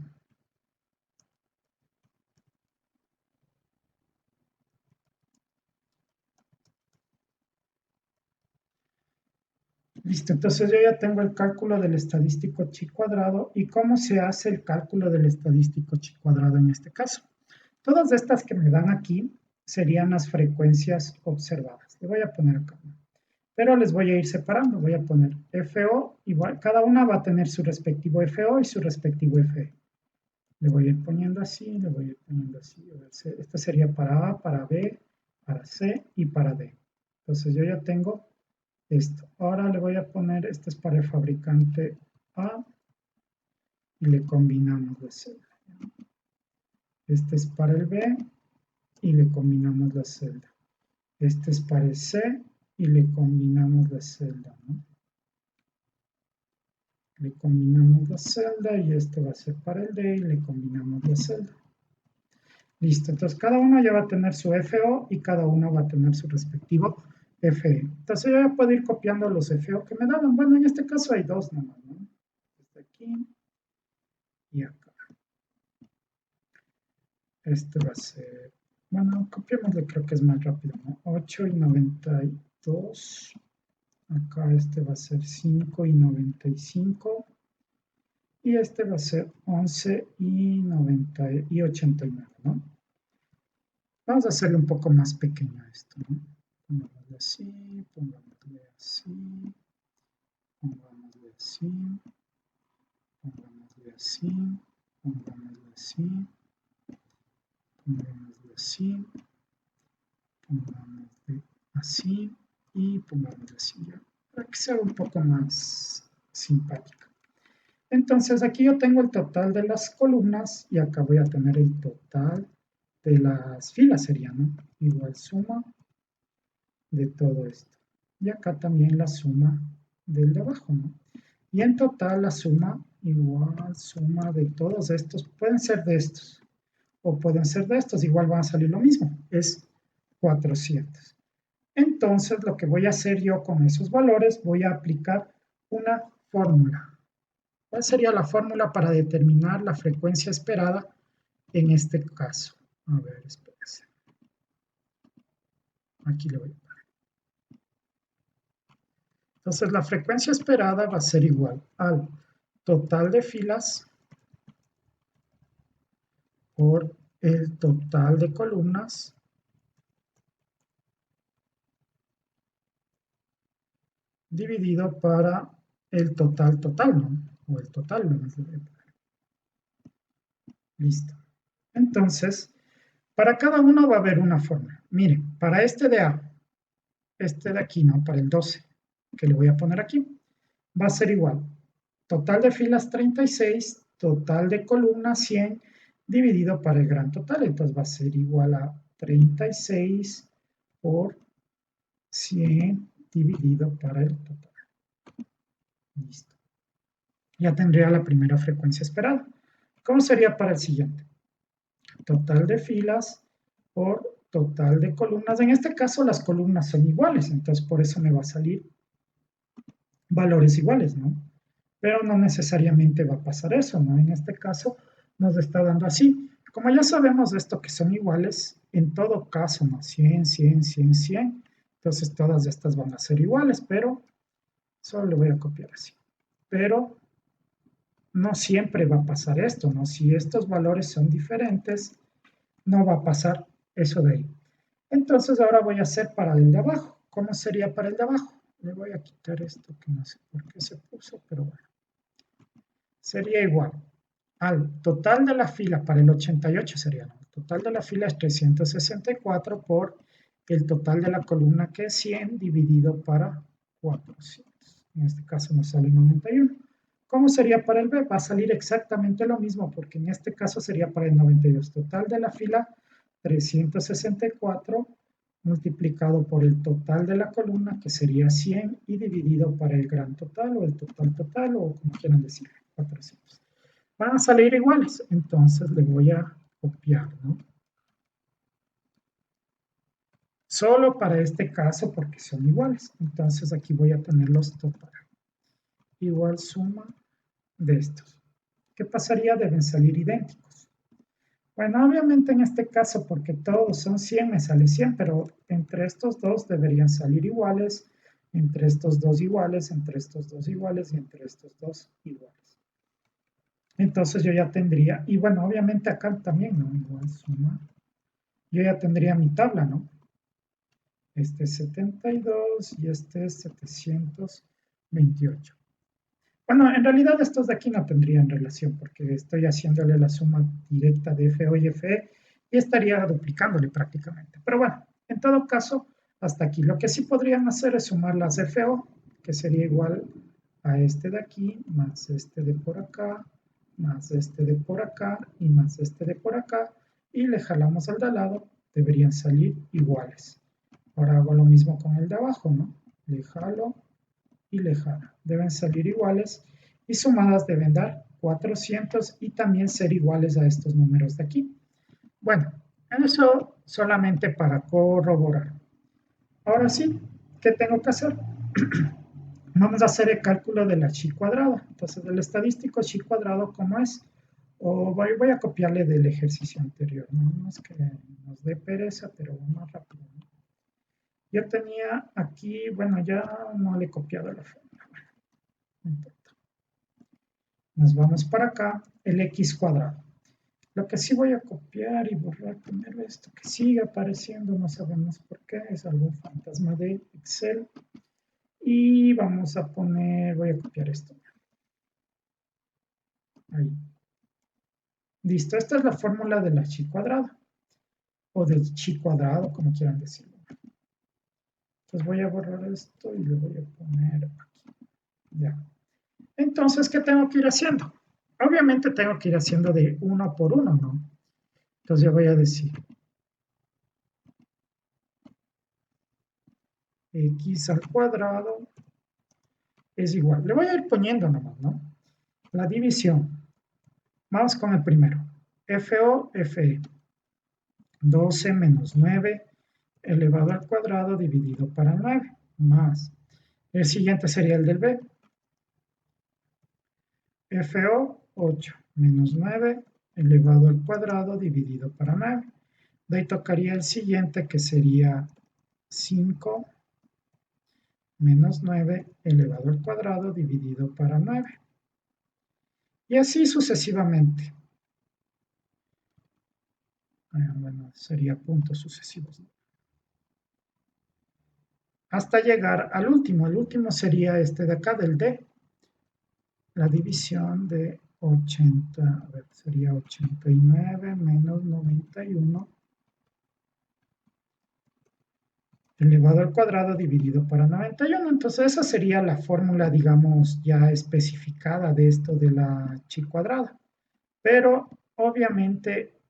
Listo, entonces yo ya tengo el cálculo del estadístico chi cuadrado. ¿Y cómo se hace el cálculo del estadístico chi cuadrado en este caso? Todas estas que me dan aquí serían las frecuencias observadas. Le voy a poner acá, pero les voy a ir separando. Voy a poner FO igual, cada una va a tener su respectivo FO y su respectivo FE. Le voy a ir poniendo así, le voy a ir poniendo así. Esta sería para A, para B, para C y para D. Entonces yo ya tengo esto. Ahora le voy a poner, este es para el fabricante A y le combinamos la celda. Este es para el B y le combinamos la celda. Este es para el C y le combinamos la celda, ¿no? Le combinamos la celda y este va a ser para el D y le combinamos la celda. Listo, entonces cada uno ya va a tener su FO y cada uno va a tener su respectivo FE. Entonces yo ya puedo ir copiando los FO que me daban. Bueno, en este caso hay dos nomás, ¿no? Este aquí y acá. Este va a ser, bueno, copiémosle, creo que es más rápido, ¿no? 8 y 92. Acá este va a ser 5 y 95. Y este va a ser 11 y 90 y 89, ¿no? Vamos a hacerle un poco más pequeño esto, ¿no? Pongámosle así, pongámosle así, pongámosle así, pongámosle así, pongámosle así, pongámosle así, pongámosle así y pongámosle así ya, para que sea un poco más simpática. Entonces aquí yo tengo el total de las columnas y acá voy a tener el total de las filas, sería, ¿no? Igual suma de todo esto. Y acá también la suma del de abajo, ¿no? Y en total la suma igual suma de todos estos, pueden ser de estos o pueden ser de estos, igual van a salir lo mismo, es 400. Entonces lo que voy a hacer yo con esos valores, voy a aplicar una fórmula. ¿Cuál sería la fórmula para determinar la frecuencia esperada en este caso? A ver, espérense. Aquí le voy a poner. Entonces la frecuencia esperada va a ser igual al total de filas por el total de columnas dividido para el total, ¿no? O el total, ¿no? Listo. Entonces, para cada uno va a haber una fórmula. Miren, para este de A, este de aquí, ¿no? Para el 12, que le voy a poner aquí, va a ser igual. Total de filas 36, total de columnas 100, dividido para el gran total. Entonces va a ser igual a 36 por 100 dividido para el total. Listo. Ya tendría la primera frecuencia esperada. ¿Cómo sería para el siguiente? Total de filas por total de columnas. En este caso las columnas son iguales, entonces por eso me va a salir valores iguales, ¿no? Pero no necesariamente va a pasar eso, ¿no? En este caso nos está dando así. Como ya sabemos de esto que son iguales, en todo caso, ¿no? 100, 100, 100, 100. Entonces todas estas van a ser iguales, pero solo le voy a copiar así. Pero no siempre va a pasar esto, ¿no? Si estos valores son diferentes, no va a pasar eso de ahí. Entonces ahora voy a hacer para el de abajo. ¿Cómo sería para el de abajo? Le voy a quitar esto que no sé por qué se puso, pero bueno. Sería igual al total de la fila para el 88 sería, ¿no? El total de la fila es 364 por el total de la columna que es 100 dividido para 400. En este caso nos sale 91. ¿Cómo sería para el B? Va a salir exactamente lo mismo porque en este caso sería para el 92. Total de la fila 364 multiplicado por el total de la columna que sería 100 y dividido para el gran total o el total o como quieran decir, 400. Van a salir iguales, entonces le voy a copiar, ¿no? Solo para este caso porque son iguales. Entonces aquí voy a tener los total. Igual suma de estos. ¿Qué pasaría? Deben salir idénticos. Bueno, obviamente en este caso, porque todos son 100, me sale 100, pero entre estos dos deberían salir iguales, entre estos dos iguales, entre estos dos iguales y entre estos dos iguales. Entonces yo ya tendría, y bueno, obviamente acá también, ¿no? Igual suma. Yo ya tendría mi tabla, ¿no? Este es 72 y este es 728. Bueno, en realidad estos de aquí no tendrían relación porque estoy haciéndole la suma directa de FO y FE y estaría duplicándole prácticamente. Pero bueno, en todo caso, hasta aquí. Lo que sí podrían hacer es sumar las FO, que sería igual a este de aquí, más este de por acá, más este de por acá y más este de por acá. Y le jalamos al de al lado, deberían salir iguales. Ahora hago lo mismo con el de abajo, ¿no? Le jalo y lejana. Deben salir iguales y sumadas deben dar 400 y también ser iguales a estos números de aquí. Bueno, eso solamente para corroborar. Ahora sí, ¿qué tengo que hacer? Vamos a hacer el cálculo de la chi cuadrada. Entonces, el estadístico chi cuadrado, ¿cómo es? O voy a copiarle del ejercicio anterior. No es que nos dé pereza, pero más rápido. ¿No? Yo tenía aquí, bueno, ya no le he copiado la fórmula. No importa. Nos vamos para acá, el x cuadrado. Lo que sí voy a copiar y borrar primero esto que sigue apareciendo, no sabemos por qué, es algún fantasma de Excel. Y vamos a poner, voy a copiar esto. Ahí. Listo, esta es la fórmula de la chi cuadrada. O del chi cuadrado, como quieran decirlo. Entonces voy a borrar esto y le voy a poner aquí. Ya. Entonces, ¿qué tengo que ir haciendo? Obviamente tengo que ir haciendo de uno por uno, ¿no? Entonces yo voy a decir x al cuadrado es igual. Le voy a ir poniendo nomás, ¿no? La división. Vamos con el primero. FO, FE. 12 menos 9 elevado al cuadrado dividido para 9. Más. El siguiente sería el del B. FO, 8 menos 9 elevado al cuadrado dividido para 9. De ahí tocaría el siguiente que sería 5 menos 9 elevado al cuadrado dividido para 9. Y así sucesivamente. Bueno, sería puntos sucesivos. Hasta llegar al último. El último sería este de acá, del D. La división de 80, a ver, sería 89 menos 91 elevado al cuadrado dividido para 91. Entonces esa sería la fórmula, digamos, ya especificada de esto de la chi cuadrada. Pero obviamente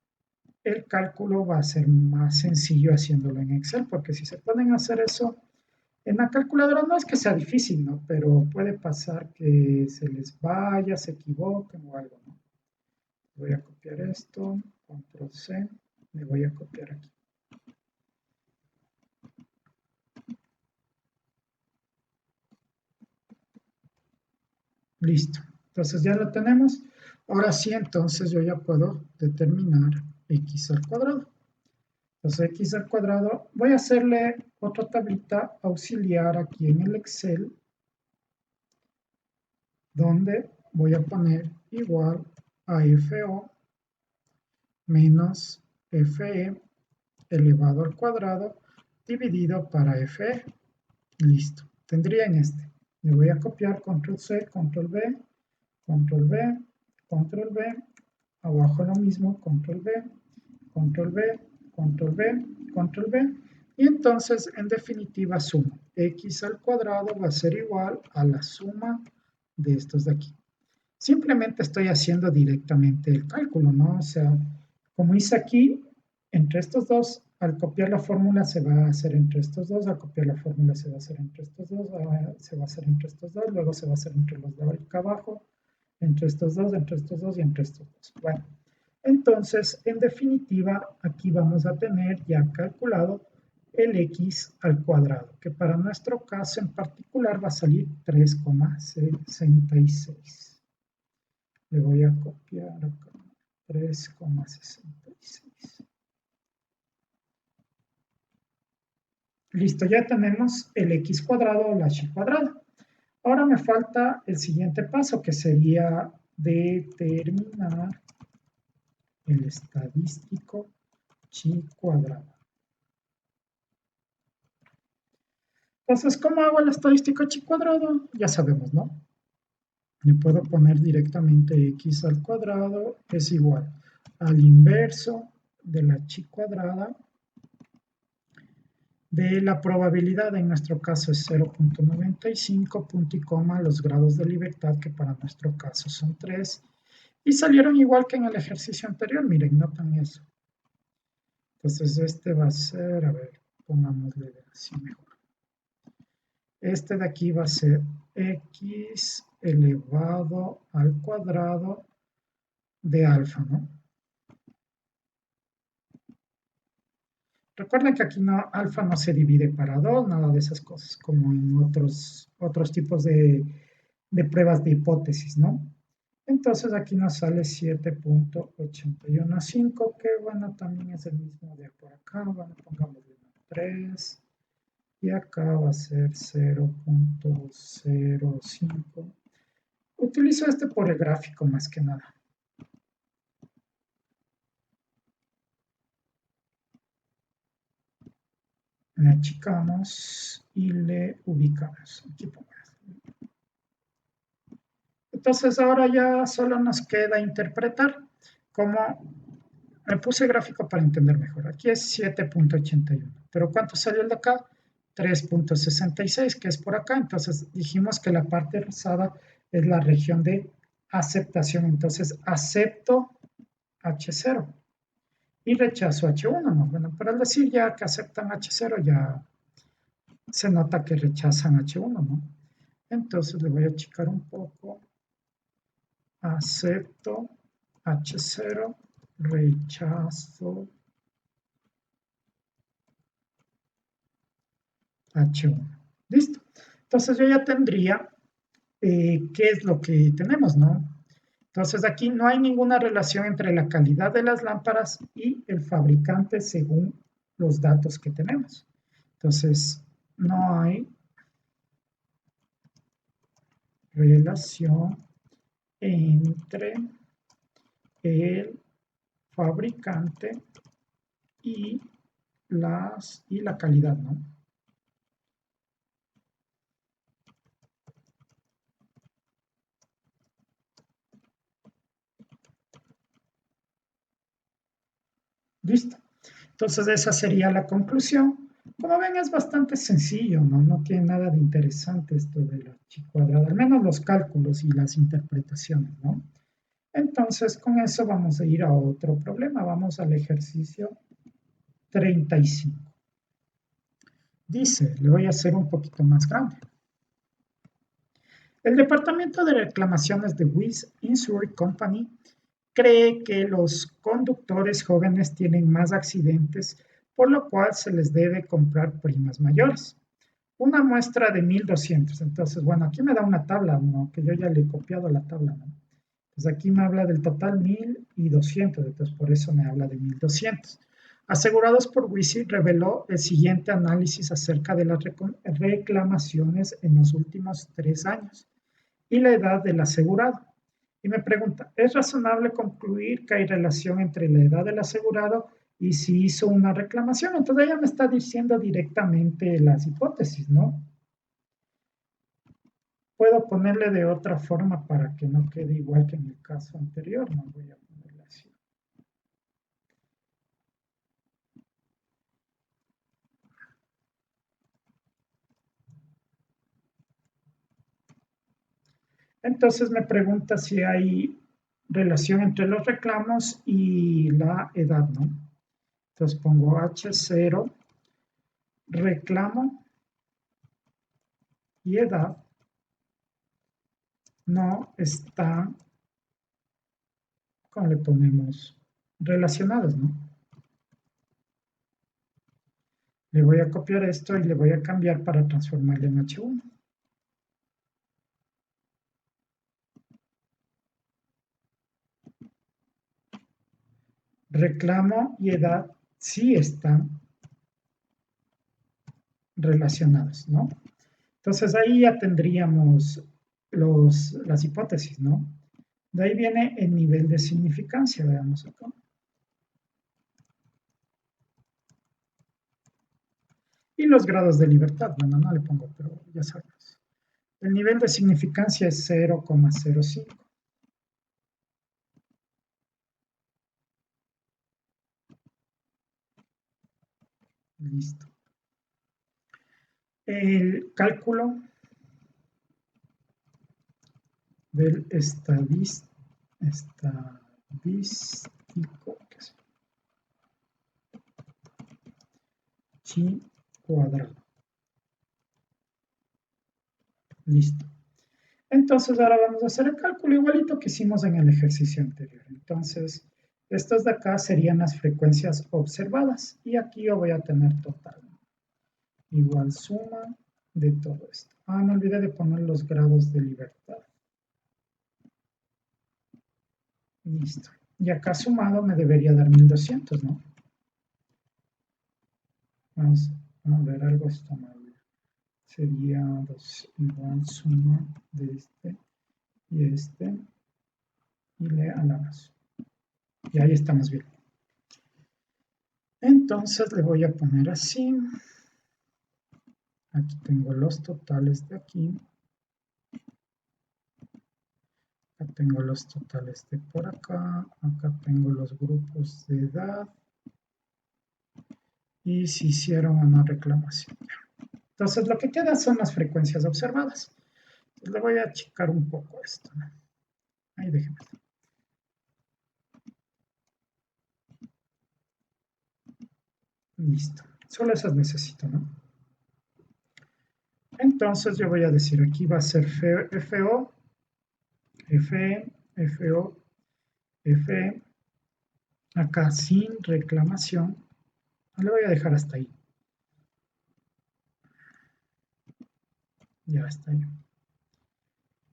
el cálculo va a ser más sencillo haciéndolo en Excel, porque si se pueden hacer eso en la calculadora, no es que sea difícil, ¿no? Pero puede pasar que se les vaya, se equivoquen o algo, ¿no? Voy a copiar esto, control C, me voy a copiar aquí. Listo. Entonces ya lo tenemos. Ahora sí, entonces yo ya puedo determinar x al cuadrado. Entonces x al cuadrado, voy a hacerle otra tablita auxiliar aquí en el Excel, donde voy a poner igual a FO menos FE elevado al cuadrado dividido para FE. Listo. Tendría en este. Le voy a copiar control C, control B, control B, control B, abajo lo mismo, control B, control B, control B, control B, y entonces en definitiva sumo. X al cuadrado va a ser igual a la suma de estos de aquí. Simplemente estoy haciendo directamente el cálculo, ¿no? O sea, como hice aquí, entre estos dos, al copiar la fórmula se va a hacer entre estos dos, al copiar la fórmula se va a hacer entre estos dos, se va a hacer entre estos dos, luego se va a hacer entre los de acá abajo, entre estos dos, entre estos dos y entre estos dos. Bueno, entonces, en definitiva, aquí vamos a tener ya calculado el x al cuadrado, que para nuestro caso en particular va a salir 3,66. Le voy a copiar acá, 3,66. Listo, ya tenemos el x cuadrado o la y cuadrada. Ahora me falta el siguiente paso, que sería determinar el estadístico chi cuadrado. Entonces, ¿cómo hago el estadístico chi cuadrado? Ya sabemos, ¿no? Le puedo poner directamente x al cuadrado es igual al inverso de la chi cuadrada de la probabilidad, en nuestro caso es 0,95, punto y coma, los grados de libertad, que para nuestro caso son 3, y salieron igual que en el ejercicio anterior, miren, notan eso. Entonces este va a ser, a ver, pongámosle así mejor. Este de aquí va a ser x elevado al cuadrado de alfa, ¿no? Recuerden que aquí no, alfa no se divide para 2, nada de esas cosas, como en otros tipos de pruebas de hipótesis, ¿no? Entonces aquí nos sale 7,815, que bueno, también es el mismo de por acá, bueno, pongámosle 3, y acá va a ser 0,05. Utilizo este por el gráfico más que nada. Le achicamos y le ubicamos. Aquí pongamos. Entonces ahora ya solo nos queda interpretar cómo me puse gráfico para entender mejor. Aquí es 7,81. Pero ¿cuánto salió el de acá? 3,66, que es por acá. Entonces dijimos que la parte rosada es la región de aceptación. Entonces acepto H0 y rechazo H1, ¿no? Bueno, pero al decir ya que aceptan H0, ya se nota que rechazan H1, ¿no? Entonces le voy a achicar un poco. Acepto H0, rechazo H1. Listo. Entonces yo ya tendría qué es lo que tenemos, ¿no? Entonces aquí no hay ninguna relación entre la calidad de las lámparas y el fabricante según los datos que tenemos. Entonces no hay relación entre el fabricante y la calidad, ¿no? Listo. Entonces esa sería la conclusión. Como ven, es bastante sencillo, ¿no? No tiene nada de interesante esto de la chi cuadrada, al menos los cálculos y las interpretaciones, ¿no? Entonces, con eso vamos a ir a otro problema. Vamos al ejercicio 35. Dice, le voy a hacer un poquito más grande. El Departamento de Reclamaciones de Wiss Insurance Company cree que los conductores jóvenes tienen más accidentes, por lo cual se les debe comprar primas mayores. Una muestra de 1.200. Entonces, bueno, aquí me da una tabla, ¿no? Que yo ya le he copiado la tabla, ¿no? Pues aquí me habla del total 1.200, entonces por eso me habla de 1.200. Asegurados por WISI reveló el siguiente análisis acerca de las reclamaciones en los últimos 3 años y la edad del asegurado. Y me pregunta, ¿es razonable concluir que hay relación entre la edad del asegurado y si hizo una reclamación? Entonces ella me está diciendo directamente las hipótesis, ¿no? Puedo ponerle de otra forma para que no quede igual que en el caso anterior, no voy a ponerle así. Entonces me pregunta si hay relación entre los reclamos y la edad, ¿no? Entonces pongo H0, reclamo y edad no están, ¿cómo le ponemos? Relacionados, ¿no? Le voy a copiar esto y le voy a cambiar para transformarlo en H1. Reclamo y edad sí están relacionados, ¿no? Entonces ahí ya tendríamos las hipótesis, ¿no? De ahí viene el nivel de significancia, veamos acá. Y los grados de libertad, bueno, no le pongo, pero ya sabemos. El nivel de significancia es 0,05. Listo. El cálculo del estadístico, ¿qué es? Chi cuadrado. Listo. Entonces ahora vamos a hacer el cálculo igualito que hicimos en el ejercicio anterior. Entonces, estas de acá serían las frecuencias observadas y aquí yo voy a tener total igual suma de todo esto. Ah, me olvidé de poner los grados de libertad. Listo. Y acá sumado me debería dar 1.200, ¿no? Vamos a ver, algo está mal. Sería igual suma de este y le alabas. Y ahí estamos bien. Entonces le voy a poner así. Aquí tengo los totales de aquí. Acá tengo los totales de por acá. Acá tengo los grupos de edad. Y si hicieron una reclamación. Entonces lo que queda son las frecuencias observadas. Entonces, le voy a achicar un poco esto, ¿no? Ahí déjenme. Listo. Solo esas necesito, ¿no? Entonces yo voy a decir aquí va a ser FO, FE, FO, FE. Acá sin reclamación. Le voy a dejar hasta ahí. Ya está ahí.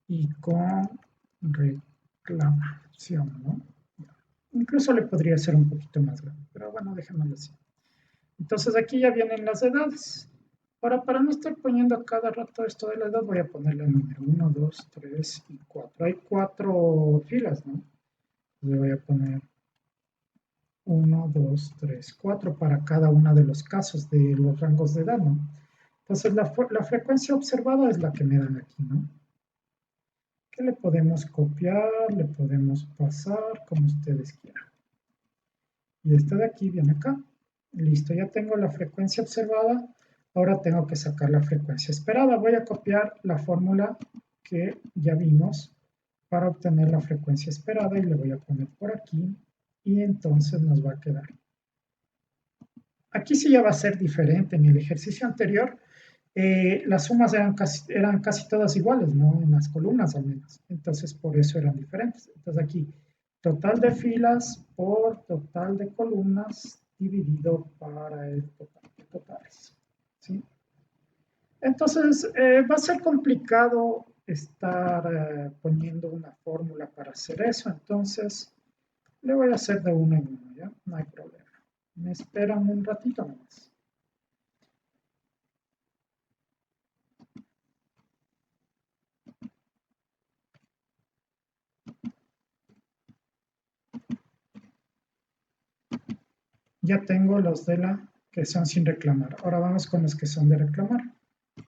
Y con reclamación, ¿no? Incluso le podría ser un poquito más grande, pero bueno, dejémoslo así. Entonces aquí ya vienen las edades. Ahora, para no estar poniendo a cada rato esto de la edad, voy a ponerle el número 1, 2, 3 y 4. Hay 4 filas, ¿no? Le voy a poner 1, 2, 3, 4 para cada uno de los casos de los rangos de edad, ¿no? Entonces la frecuencia observada es la que me dan aquí, ¿no? Que le podemos copiar, le podemos pasar, como ustedes quieran. y este de aquí viene acá. Listo, ya tengo la frecuencia observada. Ahora tengo que sacar la frecuencia esperada. Voy a copiar la fórmula que ya vimos para obtener la frecuencia esperada y le voy a poner por aquí y entonces nos va a quedar. Aquí sí ya va a ser diferente. En el ejercicio anterior las sumas eran casi todas iguales, ¿no? En las columnas al menos. Entonces por eso eran diferentes. Entonces aquí total de filas por total de columnas dividido para el total de totales. ¿Sí? Entonces, va a ser complicado estar poniendo una fórmula para hacer eso. Entonces, le voy a hacer de uno en uno, ¿ya? No hay problema. Me esperan un ratito nomás. Ya tengo los de la que son sin reclamar. Ahora vamos con los que son de reclamar.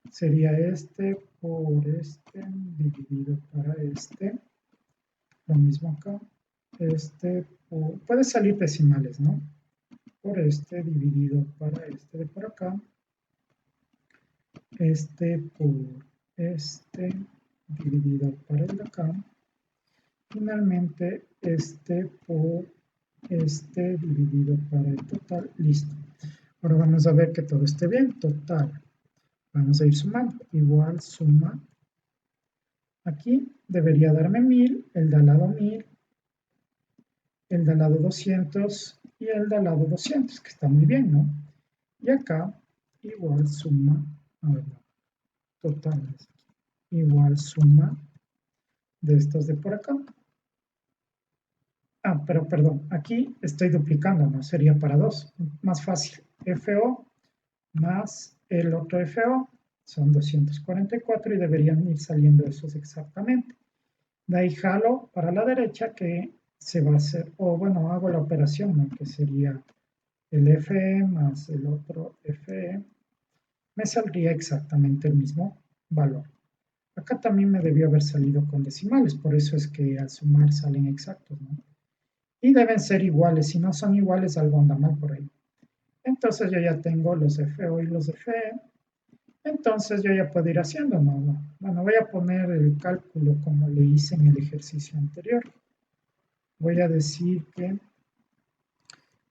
Sería este por este dividido para este. Lo mismo acá. Este por... Puede salir decimales, ¿no? Por este dividido para este de por acá. Este por este dividido para el de acá. Finalmente, este por este dividido para el total. Listo. Ahora vamos a ver que todo esté bien. Total. Vamos a ir sumando. Igual suma. Aquí debería darme 1000, el de al lado 1000, el de al lado 200 y el de al lado 200, que está muy bien, ¿no? Y acá igual suma, a ver, no, total, igual suma de estos de por acá. Ah, pero perdón, aquí estoy duplicando, ¿no? Sería para 2, más fácil. FO más el otro FO son 244 y deberían ir saliendo esos exactamente. De ahí jalo para la derecha que se va a hacer, o bueno, hago la operación, ¿no? Que sería el FE más el otro FE, me saldría exactamente el mismo valor. Acá también me debió haber salido con decimales, por eso es que al sumar salen exactos, ¿no? Y deben ser iguales, si no son iguales algo anda mal por ahí. Entonces yo ya tengo los FO y los FE, entonces yo ya puedo ir haciendo, ¿no? Bueno, voy a poner el cálculo como le hice en el ejercicio anterior. Voy a decir que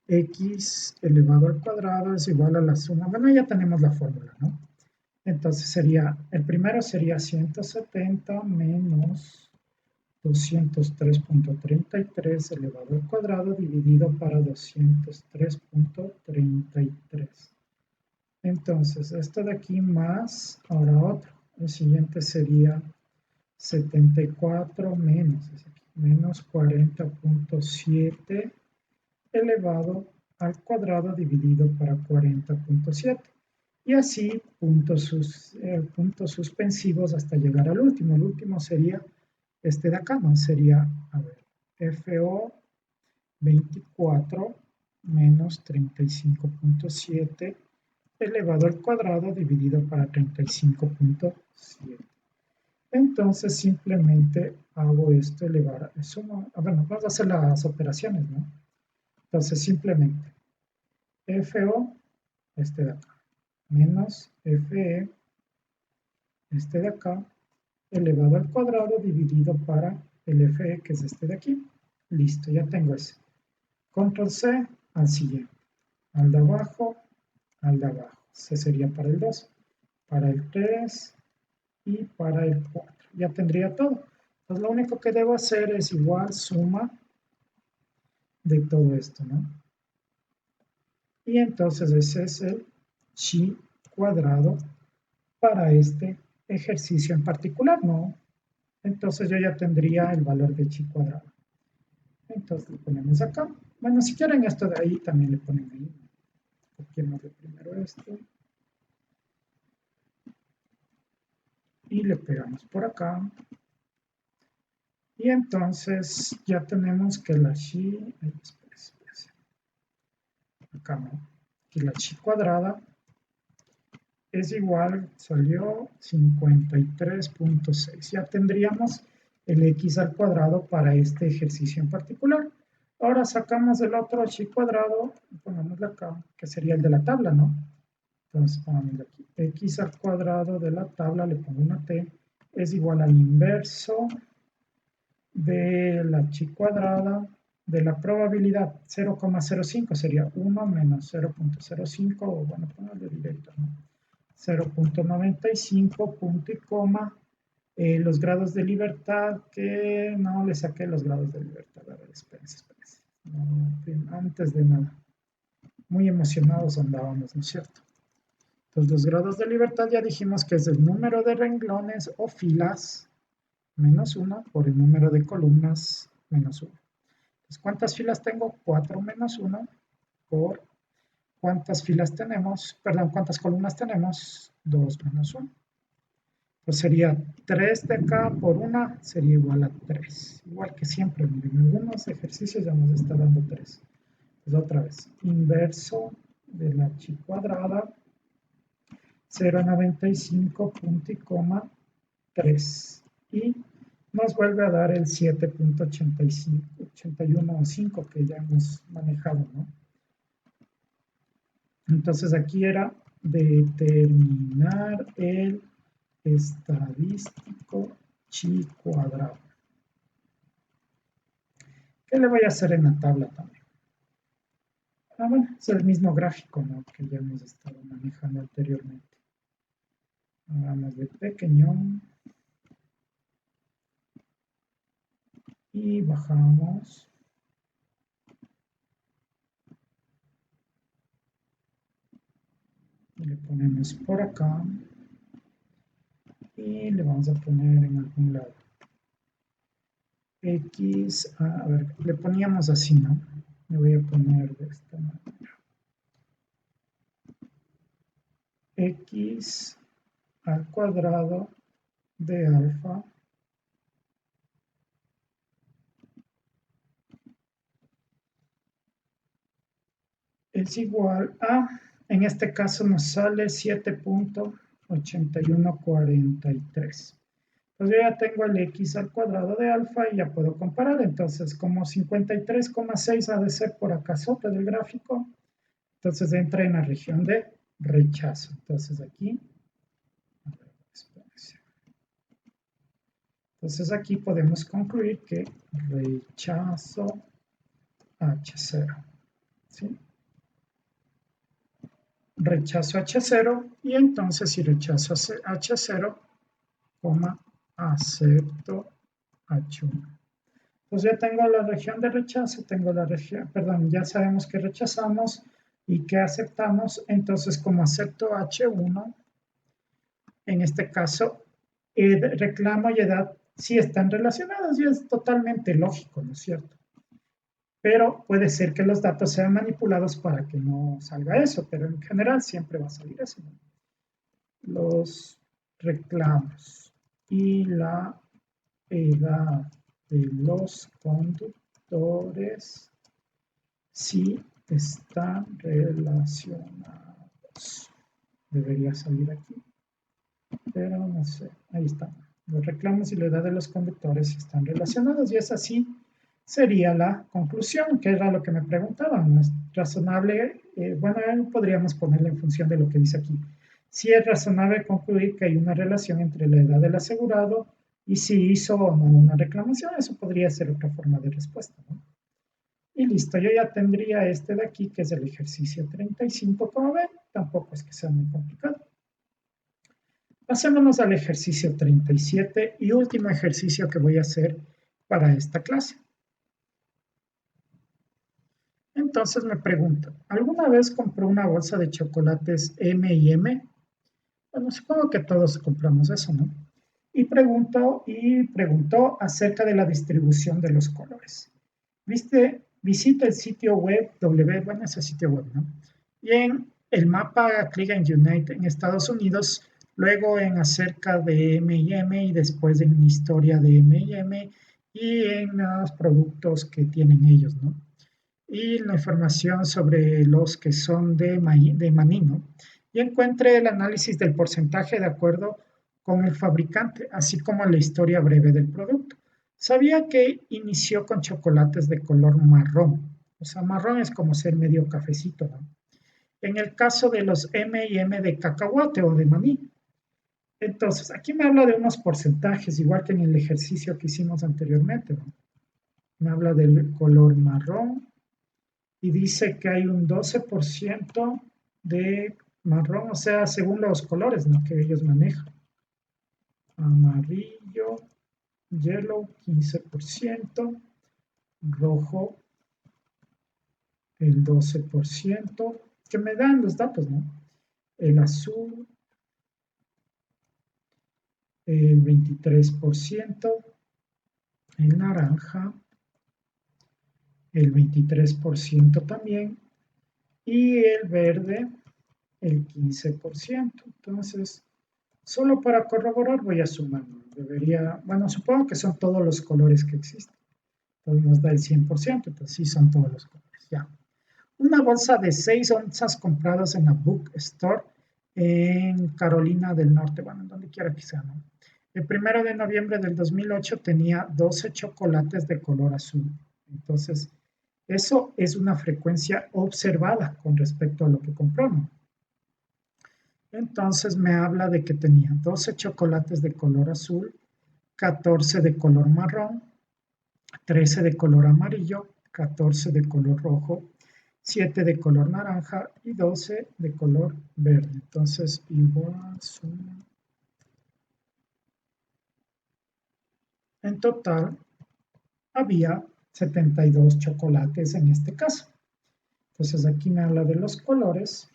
x elevado al cuadrado es igual a la suma. Bueno, ya tenemos la fórmula, ¿no? Entonces sería, el primero sería 170 menos 203.33 elevado al cuadrado dividido para 203.33. Entonces, esto de aquí más, ahora otro. El siguiente sería 74 menos, menos 40.7 elevado al cuadrado dividido para 40.7. Y así puntos suspensivos hasta llegar al último. El último sería este de acá, ¿no? Sería, a ver, FO 24 menos 35.7 elevado al cuadrado dividido para 35.7. Entonces simplemente hago esto elevar, bueno, vamos a hacer las operaciones, ¿no? Entonces simplemente FO, este de acá, menos FE, este de acá, elevado al cuadrado dividido para el FE, que es este de aquí. Listo, ya tengo ese. Control C al siguiente. Al de abajo, al de abajo. C sería para el 2, para el 3 y para el 4. Ya tendría todo. Entonces lo único que debo hacer es igual suma de todo esto, ¿no? Y entonces ese es el chi cuadrado para este ejercicio en particular, ¿no? Entonces yo ya tendría el valor de chi cuadrado. Entonces lo ponemos acá. Bueno, si quieren esto de ahí, también le ponen ahí. Copiemos de primero esto. Y le pegamos por acá. Y entonces ya tenemos que la chi, acá no, que la chi cuadrada es igual, salió 53.6. Ya tendríamos el x al cuadrado para este ejercicio en particular. Ahora sacamos el otro chi cuadrado, pongámoslo acá, que sería el de la tabla, ¿no? Entonces pongámoslo aquí. X al cuadrado de la tabla, le pongo una t, es igual al inverso de la chi cuadrada de la probabilidad 0,05 sería 1 menos 0,05, o bueno, ponerle directo, ¿no? 0,95 punto y coma, los grados de libertad, que no le saqué los grados de libertad. A ver, espérense. No, antes de nada, muy emocionados andábamos, ¿no es cierto? Entonces, los grados de libertad ya dijimos que es el número de renglones o filas menos 1 por el número de columnas menos 1. Entonces, ¿cuántas filas tengo? 4 menos 1 por ¿cuántas filas tenemos? Perdón, ¿cuántas columnas tenemos? 2 menos 1. Pues sería 3 de acá por 1 sería igual a 3. Igual que siempre, miren, en algunos ejercicios ya nos está dando 3. Pues otra vez, inverso de la chi cuadrada, 0,95 punto y coma 3. Y nos vuelve a dar el 7,81 que ya hemos manejado, ¿no? Entonces aquí era determinar el estadístico chi cuadrado. ¿Qué le voy a hacer en la tabla también? Bueno, es el mismo gráfico, ¿no?, que ya hemos estado manejando anteriormente. Hagamos de pequeño y bajamos. Y le ponemos por acá y le vamos a poner en algún lado. X, a ver, le poníamos así, ¿no? Le voy a poner de esta manera. X al cuadrado de alfa es igual a, en este caso nos sale 7,8143. Pues yo ya tengo el x al cuadrado de alfa y ya puedo comparar. Entonces, como 53,6 ha de ser por acá sobre del gráfico, entonces entra en la región de rechazo. Entonces aquí, a ver, espérense. Entonces aquí podemos concluir que rechazo H0, ¿sí? Rechazo H0 y entonces si rechazo H0, acepto H1. Pues ya tengo la región de rechazo, tengo la región, perdón, ya sabemos que rechazamos y que aceptamos, entonces como acepto H1, en este caso, reclamo y edad sí están relacionados y es totalmente lógico, ¿no es cierto? Pero puede ser que los datos sean manipulados para que no salga eso, pero en general siempre va a salir eso, ¿no? Los reclamos y la edad de los conductores sí están relacionados. Debería salir aquí, pero no sé, ahí está. Los reclamos y la edad de los conductores están relacionados y es así sería la conclusión, que era lo que me preguntaban. ¿Es razonable? Bueno, podríamos ponerla en función de lo que dice aquí. Si es razonable concluir que hay una relación entre la edad del asegurado y si hizo o no una reclamación, eso podría ser otra forma de respuesta, ¿no? Y listo, yo ya tendría este de aquí, que es el ejercicio 35, como ven, tampoco es que sea muy complicado. Pasémonos al ejercicio 37 y último ejercicio que voy a hacer para esta clase. Entonces me pregunto, ¿alguna vez compró una bolsa de chocolates M&M? Bueno, supongo que todos compramos eso, ¿no? Y preguntó acerca de la distribución de los colores. Visita el sitio web bueno, ese sitio web, ¿no? Y en el mapa clic en Unite en Estados Unidos, luego en acerca de M&M y después en historia de M&M y en los productos que tienen ellos, ¿no? Y la información sobre los que son de maní, ¿no? Y encuentre el análisis del porcentaje de acuerdo con el fabricante, así como la historia breve del producto. Sabía que inició con chocolates de color marrón. O sea, marrón es como ser medio cafecito, ¿no? En el caso de los M&M de cacahuate o de maní. Entonces, aquí me habla de unos porcentajes, igual que en el ejercicio que hicimos anteriormente, ¿no? Me habla del color marrón y dice que hay un 12% de marrón, o sea, según los colores, ¿no?, que ellos manejan. Amarillo, yellow, 15%, rojo, el 12%, que me dan los datos, ¿no? El azul, el 23%, el naranja, el 23% también, y el verde, el 15%. Entonces, solo para corroborar voy a sumar. Debería, bueno, supongo que son todos los colores que existen. Entonces nos da el 100%, entonces sí son todos los colores. Ya. Una bolsa de 6 onzas compradas en la Bookstore en Carolina del Norte, bueno, en donde quiera que sea, ¿no? El 1 de noviembre del 2008 tenía 12 chocolates de color azul. Entonces, eso es una frecuencia observada con respecto a lo que compró, ¿no? Entonces me habla de que tenía 12 chocolates de color azul, 14 de color marrón, 13 de color amarillo, 14 de color rojo, 7 de color naranja y 12 de color verde. Entonces, igual suma. En total, había 72 chocolates en este caso. Entonces, aquí me habla de los colores.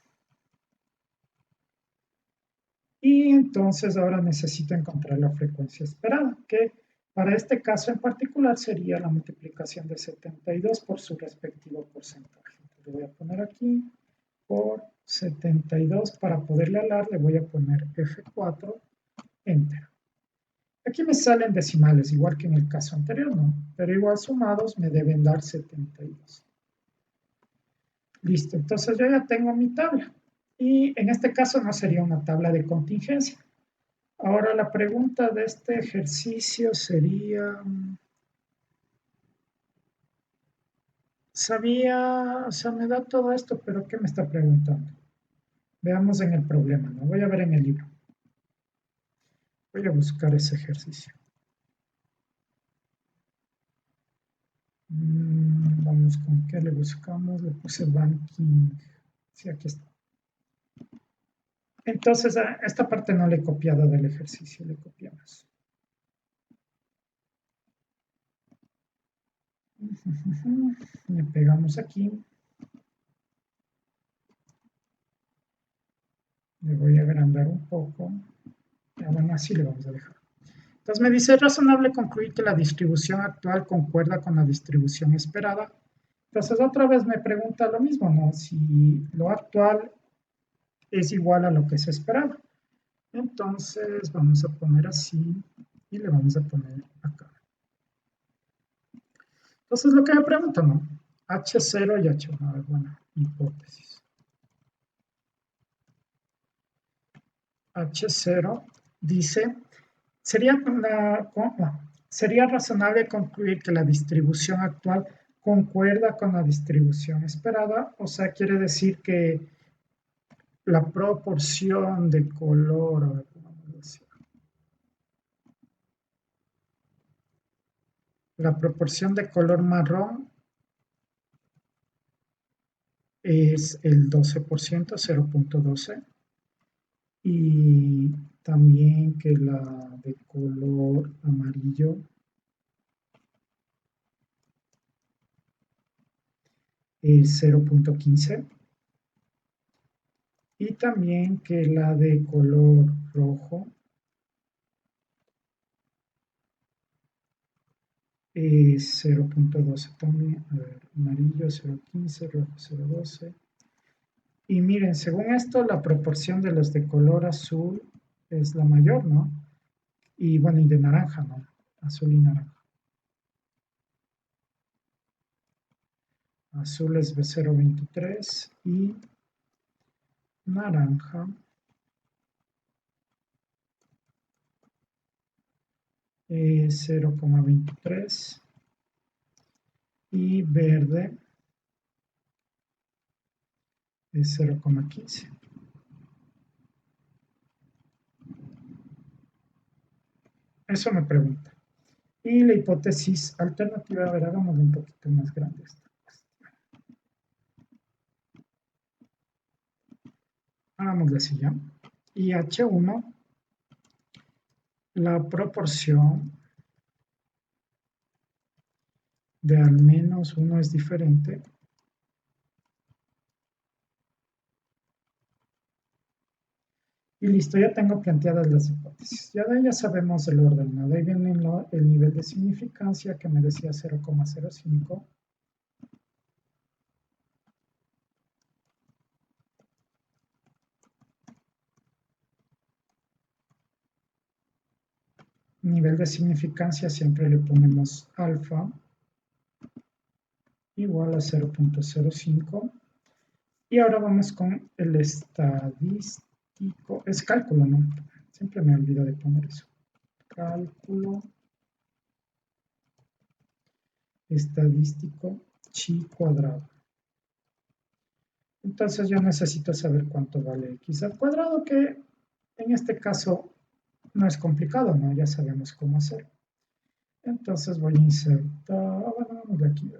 Y entonces ahora necesito encontrar la frecuencia esperada, que para este caso en particular sería la multiplicación de 72 por su respectivo porcentaje. Entonces, lo voy a poner aquí por 72. Para poderle hablar le voy a poner F4, Enter. Aquí me salen decimales, igual que en el caso anterior, ¿no? Pero igual sumados me deben dar 72. Listo, entonces yo ya tengo mi tabla. Y en este caso no sería una tabla de contingencia. Ahora la pregunta de este ejercicio sería, sabía, o sea, me da todo esto, pero ¿qué me está preguntando? Veamos en el problema, ¿no? Voy a ver en el libro. Voy a buscar ese ejercicio. Vamos, ¿con qué le buscamos? Le puse banking. Sí, aquí está. Entonces, a esta parte no le he copiado del ejercicio, le copiamos. Le pegamos aquí. Le voy a agrandar un poco. Y bueno, así le vamos a dejar. Entonces me dice, ¿es razonable concluir que la distribución actual concuerda con la distribución esperada? Entonces otra vez me pregunta lo mismo, ¿no? Si lo actual es igual a lo que se esperaba. Entonces vamos a poner así y le vamos a poner acá. Entonces lo que me pregunta, ¿no? H0 y H1, a ver, bueno, hipótesis. H0 dice, sería razonable concluir que la distribución actual concuerda con la distribución esperada, o sea, quiere decir que la proporción de color, a ver, vamos a decir, la proporción de color marrón es el 12%, 0.12, y también que la de color amarillo es 0.15, y también que la de color rojo es 0.12 también. A ver, amarillo 0.15, rojo 0.12. Y miren, según esto, la proporción de los de color azul es la mayor, ¿no? Y bueno, y de naranja, ¿no? Azul y naranja. Azul es 0.23 y naranja 0,23 y verde es 0,15. Eso me pregunta. Y la hipótesis alternativa, a ver, hagámoslo un poquito más grande esta cuestión. Hagámoslo así ya. Y H1, la proporción de al menos uno es diferente. Y listo, ya tengo planteadas las hipótesis. Ya de ahí ya sabemos el orden, ¿no? De ahí viene el nivel de significancia que me decía 0,05. Nivel de significancia siempre le ponemos alfa igual a 0,05. Y ahora vamos con el estadístico. Es cálculo, ¿no? Siempre me olvido de poner eso. Cálculo estadístico chi cuadrado. Entonces yo necesito saber cuánto vale x al cuadrado, que en este caso no es complicado, ¿no? Ya sabemos cómo hacer. Entonces voy a insertar, bueno, vamos de aquí.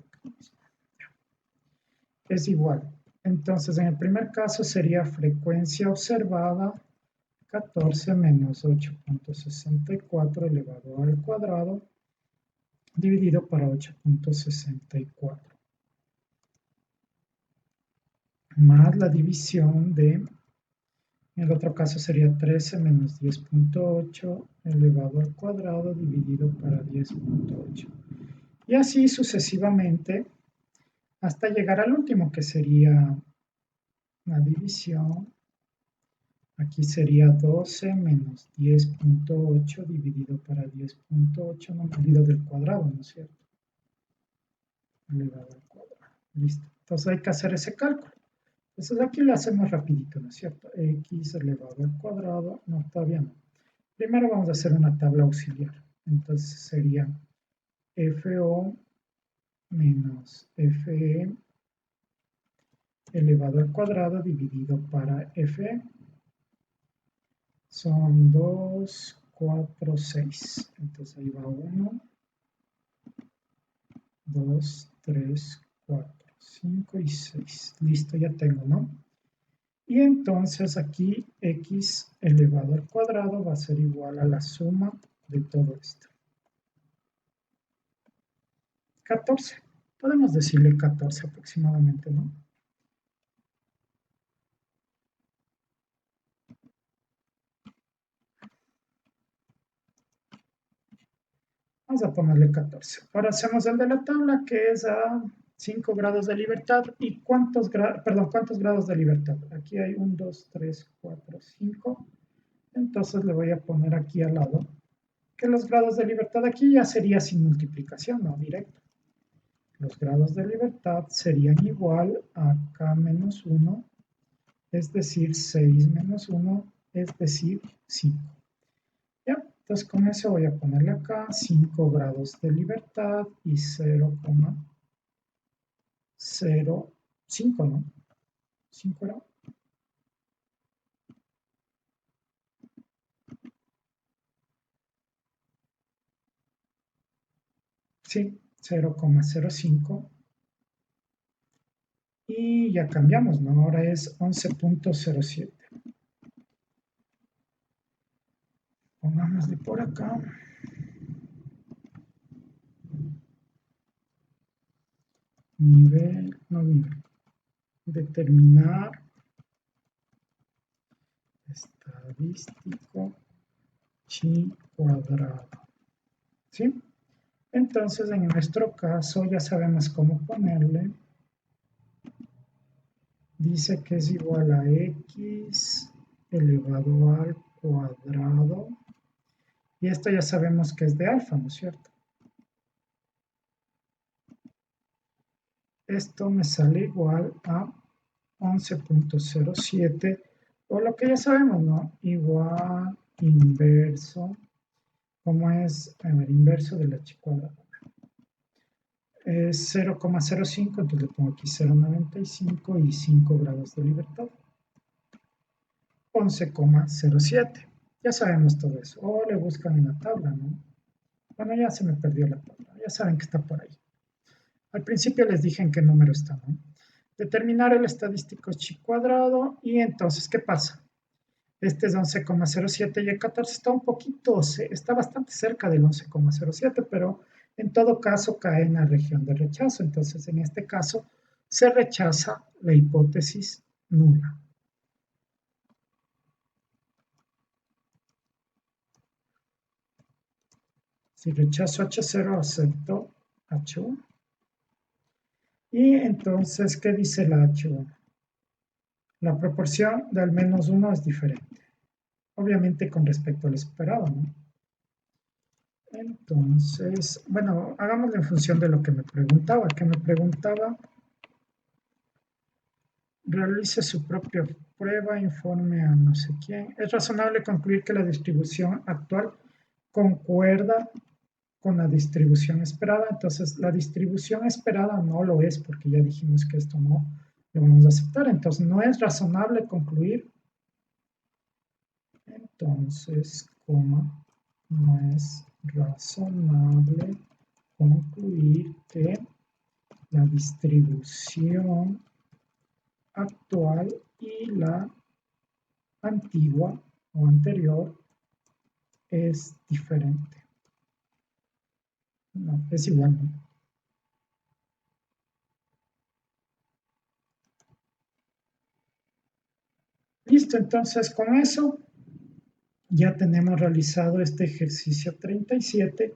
Es igual. Entonces en el primer caso sería frecuencia observada 14 menos 8,64 elevado al cuadrado dividido para 8,64 más la división de, en el otro caso sería 13 menos 10,8 elevado al cuadrado dividido para 10,8 y así sucesivamente hasta llegar al último que sería la división. Aquí sería 12 menos 10,8 dividido para 10,8, no me olvido del cuadrado, ¿no es cierto? Elevado al cuadrado. Listo. Entonces hay que hacer ese cálculo. Entonces aquí lo hacemos rapidito, ¿no es cierto? X elevado al cuadrado, no, todavía no. Primero vamos a hacer una tabla auxiliar. Entonces sería FO menos FE elevado al cuadrado dividido para FE. Son 2, 4, 6. Entonces ahí va 1, 2, 3, 4, 5 y 6. Listo, ya tengo, ¿no? Y entonces aquí x elevado al cuadrado va a ser igual a la suma de todo esto. 14. Podemos decirle 14 aproximadamente, ¿no? Vamos a ponerle 14. Ahora hacemos el de la tabla, que es a 5 grados de libertad. ¿Y cuántos grados de libertad? Aquí hay 1, 2, 3, 4, 5. Entonces le voy a poner aquí al lado que los grados de libertad aquí ya sería sin multiplicación, no directo. Los grados de libertad serían igual a k menos 1, es decir, 6 menos 1, es decir, 5. ¿Ya? Entonces con eso voy a ponerle acá 5 grados de libertad y 0,05, ¿no? 5 era. Sí, 0,05. Y ya cambiamos, ¿no? Ahora es 11,07. Pongámosle por acá. Determinar estadístico chi cuadrado. ¿Sí? Entonces, en nuestro caso, ya sabemos cómo ponerle. Dice que es igual a x elevado al cuadrado. Y esto ya sabemos que es de alfa, ¿no es cierto? Esto me sale igual a 11,07, o lo que ya sabemos, ¿no? Igual inverso como es el inverso del h cuadrado. Es 0,05, entonces le pongo aquí 0,95 y 5 grados de libertad. 11,07. Ya sabemos todo eso. O le buscan en la tabla, ¿no? Bueno, ya se me perdió la tabla. Ya saben que está por ahí. Al principio les dije en qué número está, ¿no? Determinar el estadístico chi cuadrado. Y entonces, ¿qué pasa? Este es 11,07 y el 14 está un poquito, está bastante cerca del 11,07, pero en todo caso cae en la región de rechazo. Entonces, en este caso, se rechaza la hipótesis nula. Si rechazo H0, acepto H1. Y entonces, ¿qué dice la H1? La proporción de al menos 1 es diferente. Obviamente con respecto al esperado, ¿no? Entonces, bueno, hagámoslo en función de lo que me preguntaba. Realice su propia prueba, informe a no sé quién. Es razonable concluir que la distribución actual concuerda con la distribución esperada. Entonces, la distribución esperada no lo es porque ya dijimos que esto no lo vamos a aceptar. Entonces, no es razonable concluir. Entonces, coma, no es razonable concluir que la distribución actual y la antigua o anterior es diferente. No, es igual, ¿no? Listo, entonces con eso ya tenemos realizado este ejercicio 37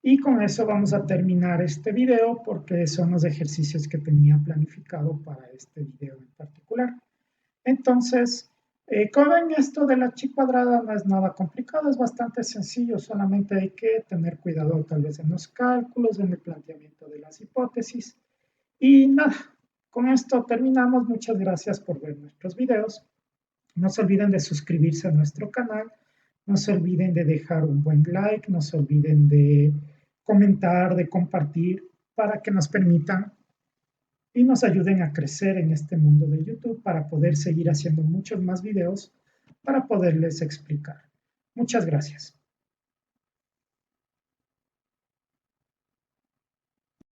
y con eso vamos a terminar este video porque son los ejercicios que tenía planificado para este video en particular. Entonces, como ven, esto de la chi cuadrada no es nada complicado, es bastante sencillo, solamente hay que tener cuidado tal vez en los cálculos, en el planteamiento de las hipótesis. Y nada, con esto terminamos. Muchas gracias por ver nuestros videos. No se olviden de suscribirse a nuestro canal, no se olviden de dejar un buen like, no se olviden de comentar, de compartir, para que nos permitan y nos ayuden a crecer en este mundo de YouTube para poder seguir haciendo muchos más videos para poderles explicar. Muchas gracias.